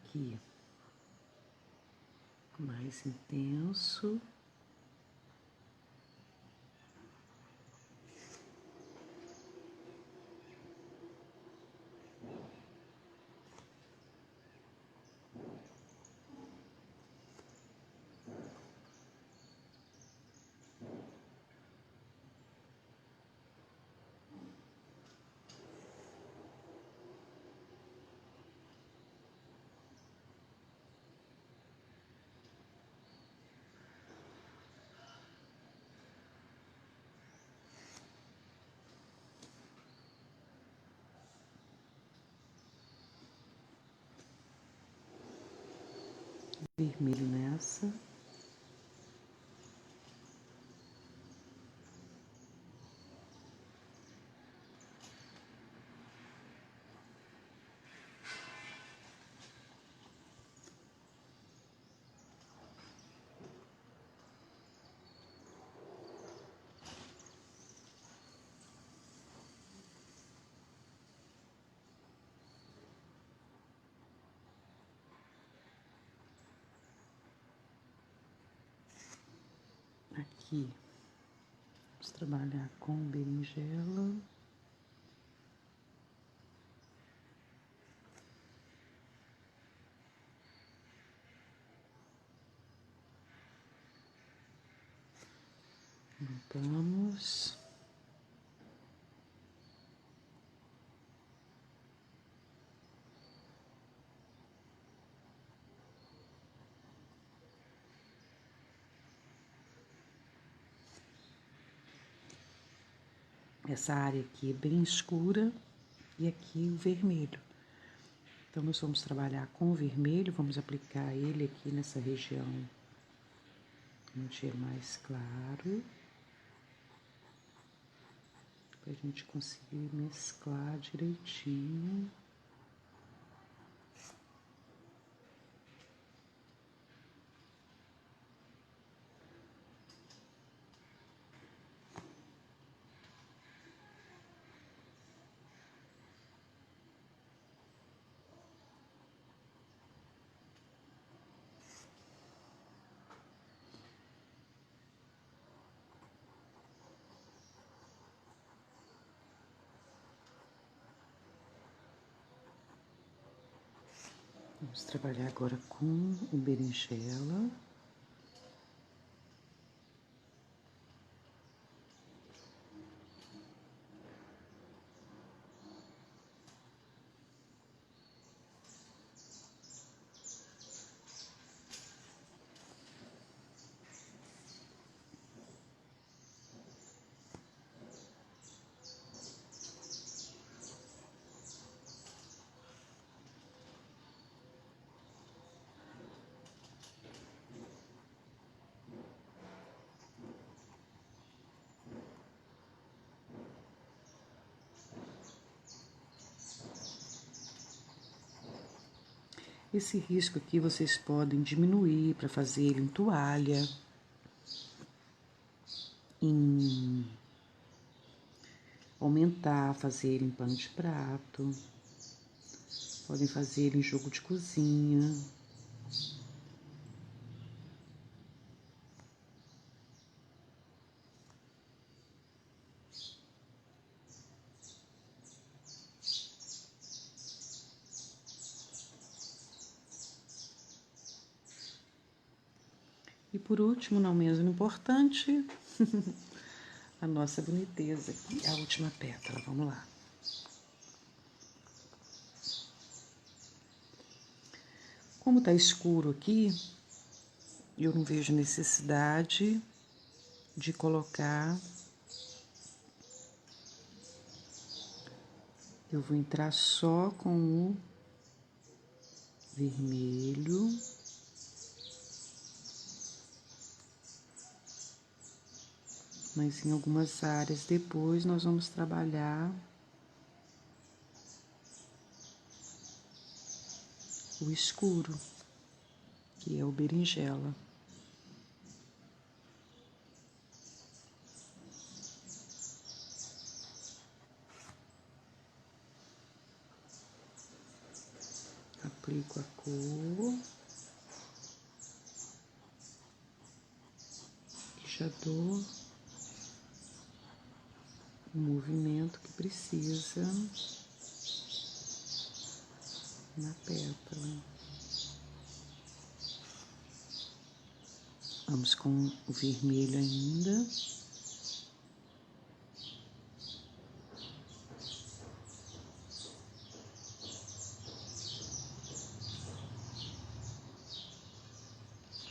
Aqui, mais intenso. Vermelho nessa. Aqui, vamos trabalhar com berinjela. Voltamos. Essa área aqui é bem escura e aqui o vermelho. Então, nós vamos trabalhar com o vermelho, vamos aplicar ele aqui nessa região onde é mais claro, para a gente conseguir mesclar direitinho. Vamos trabalhar agora com o berinjela. Esse risco aqui vocês podem diminuir para fazer ele em toalha, em aumentar, fazer ele em pano de prato, podem fazer ele em jogo de cozinha. E por último, não menos importante, a nossa boniteza aqui, a última pétala, vamos lá. Como tá escuro aqui, eu não vejo necessidade de colocar. Eu vou entrar só com o vermelho. Mas em algumas áreas depois nós vamos trabalhar o escuro, que é o berinjela. Aplico a cor. E já dou o movimento que precisa na pétala. Vamos com o vermelho ainda.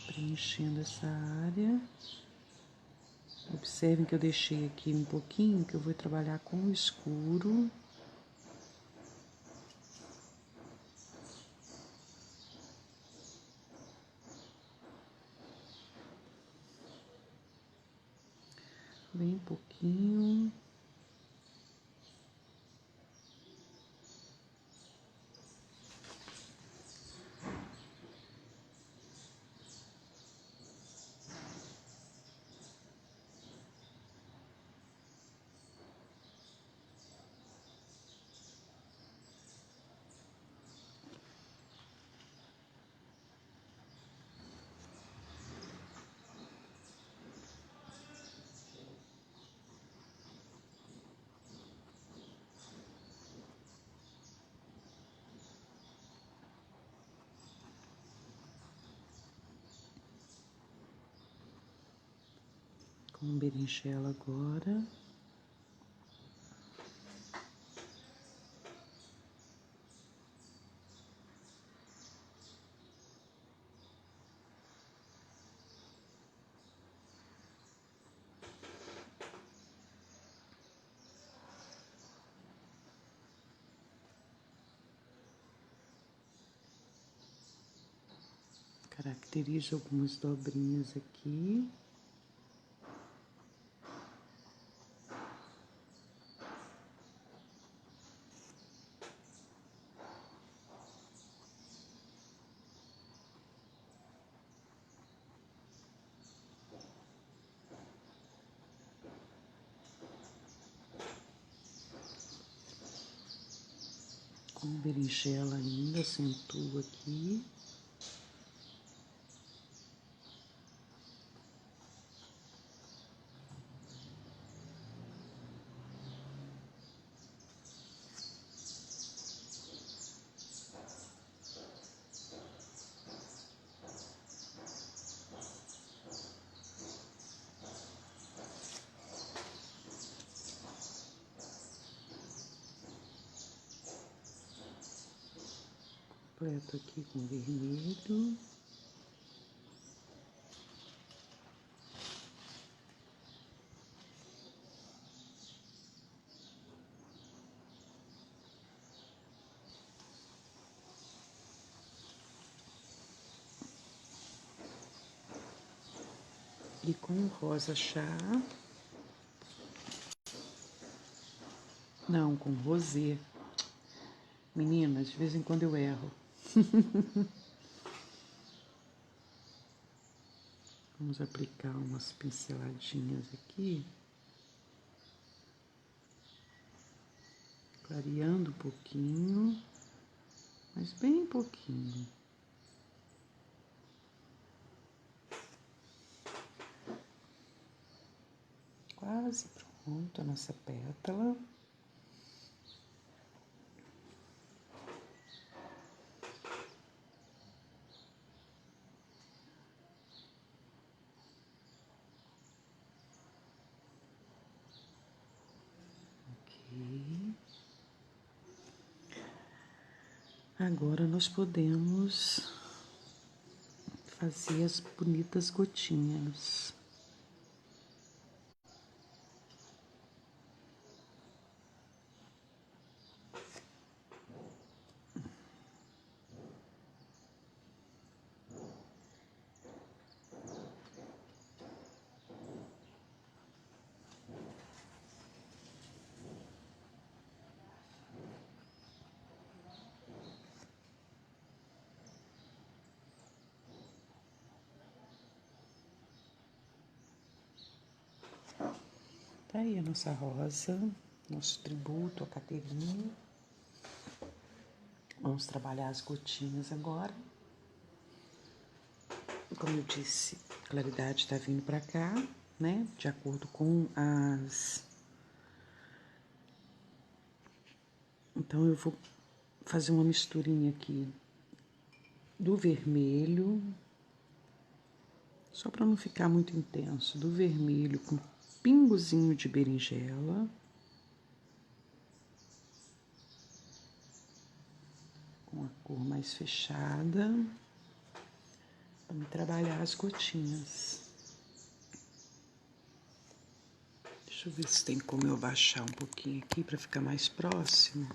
Preenchendo essa área. Observem que eu deixei aqui um pouquinho, que eu vou trabalhar com o escuro. Bem pouquinho. Com berinjela agora. Caracterizo algumas dobrinhas aqui. Com berinjela ainda, acentuo aqui. Completo aqui com vermelho. E com o rosa chá. Não, com rosé. Meninas, de vez em quando eu erro. Vamos aplicar umas pinceladinhas aqui. Clareando um pouquinho, mas bem pouquinho. Quase pronto a nossa pétala. Agora nós podemos fazer as bonitas gotinhas. Tá aí a nossa rosa, nosso tributo a Caterina. Vamos trabalhar as gotinhas agora. Como eu disse, a claridade está vindo para cá, né? De acordo com as... Então, eu vou fazer uma misturinha aqui do vermelho, só para não ficar muito intenso, do vermelho com pingozinho de berinjela. Com a cor mais fechada, para trabalhar as gotinhas. Deixa eu ver se tem como eu baixar um pouquinho aqui para ficar mais próximo,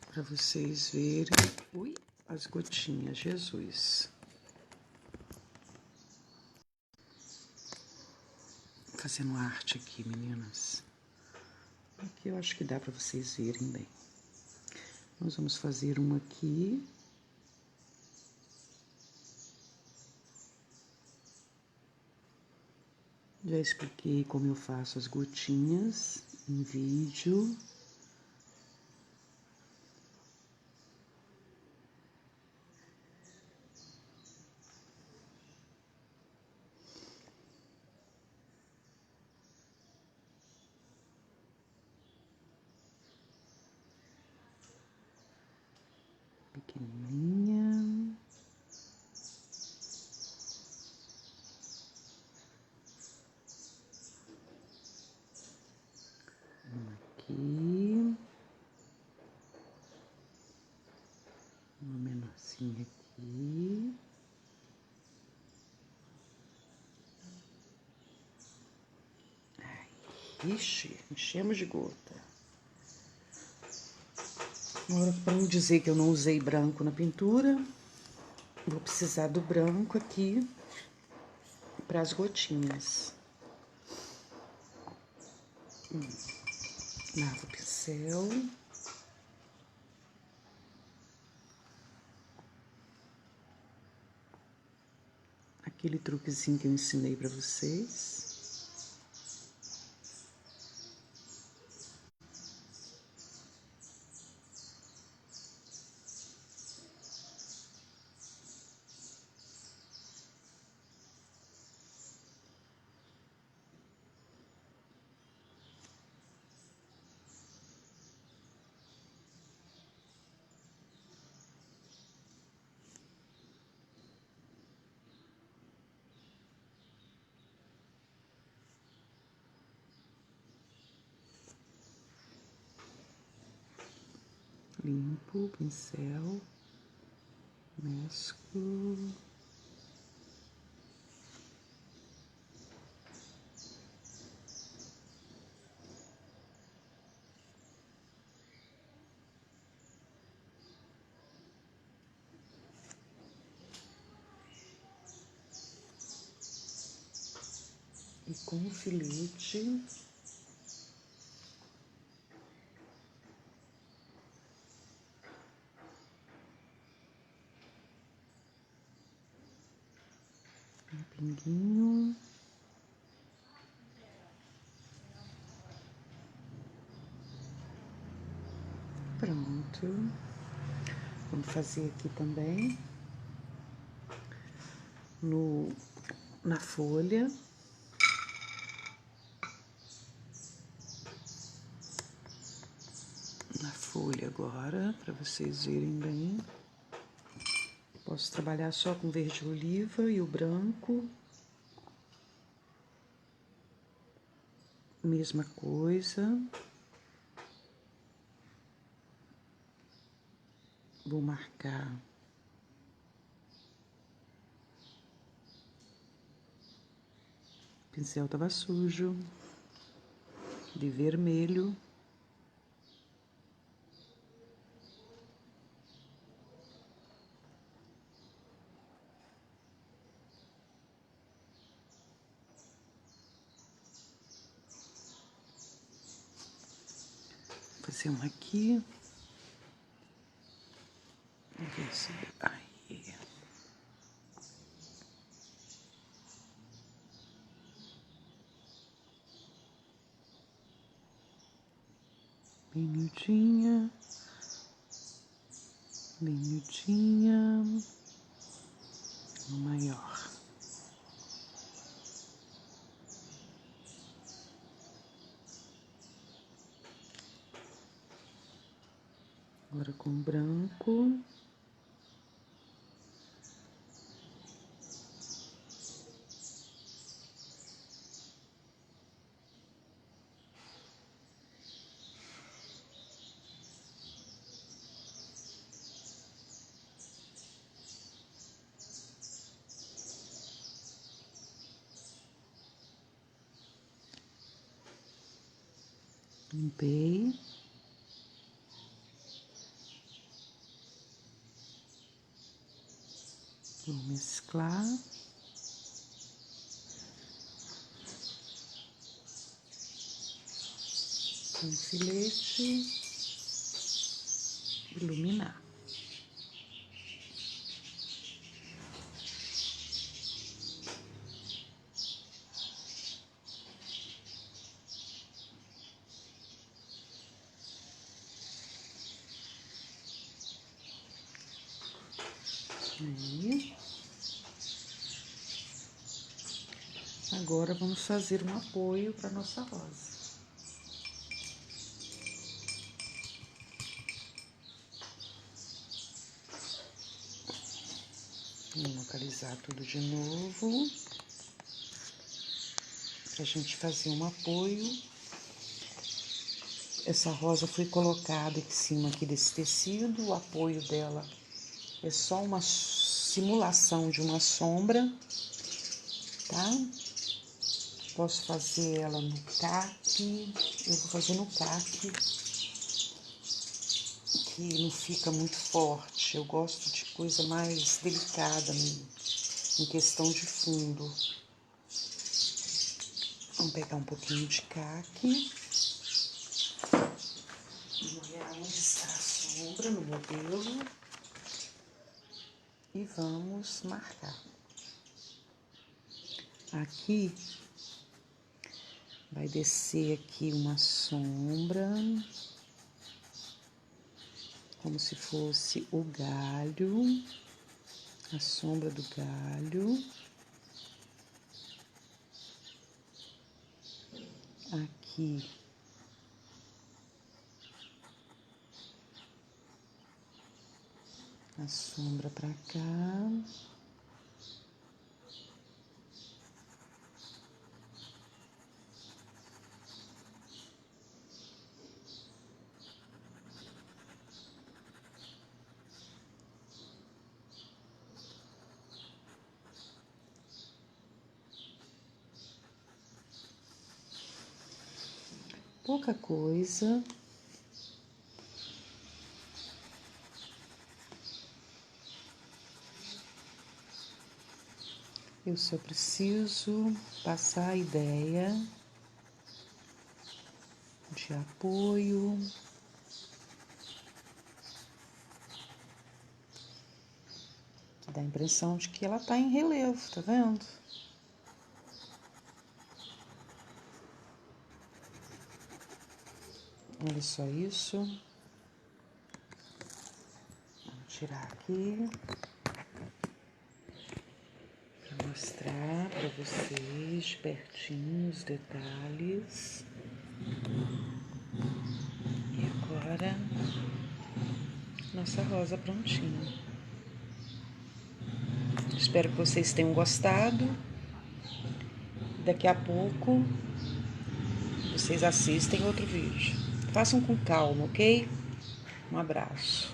para vocês verem. Ui, as gotinhas, Jesus. Fazendo arte aqui, meninas. Aqui eu acho que dá para vocês verem bem. Nós vamos fazer uma aqui. Já expliquei como eu faço as gotinhas em vídeo. Pequenininha. Uma aqui. Uma menorzinha aqui. Ai, ixi, enchemos de gota. Agora, para não dizer que eu não usei branco na pintura, vou precisar do branco aqui para as gotinhas. Lavo o pincel. Aquele truquezinho que eu ensinei para vocês. Limpo o pincel, mesclo. E com o filete, um pinguinho. Pronto. Vamos fazer aqui também na folha. Na folha agora, para vocês verem bem. Posso trabalhar só com verde oliva e o branco. Mesma coisa. vou marcar o pincel estava sujo de vermelho. Vou fazer uma aqui. Vamos ver se... Aí. Bem miudinha. Bem miudinha. Uma maior. Agora com branco. Limpei. Vou mesclar. Com filete. Iluminar. Aí. Agora vamos fazer um apoio para nossa rosa. Vou localizar tudo de novo. Pra gente fazer um apoio. Essa rosa foi colocada em cima aqui desse tecido. O apoio dela é só uma simulação de uma sombra, tá? Posso fazer ela no caque. Eu vou fazer no caque, que não fica muito forte. Eu gosto de coisa mais delicada em questão de fundo. Vamos pegar um pouquinho de caque. Vamos olhar onde está a sombra no modelo. E vamos marcar. Aqui vai descer aqui uma sombra, como se fosse o galho, a sombra do galho. Aqui a sombra pra cá. Pouca coisa. Eu só preciso passar a ideia de apoio. Que dá a impressão de que ela tá em relevo, tá vendo? Olha só isso. Vou tirar aqui para mostrar para vocês de pertinho os detalhes. E agora, nossa rosa prontinha. Espero que vocês tenham gostado. Daqui a pouco vocês assistem outro vídeo. Façam com calma, ok? Um abraço.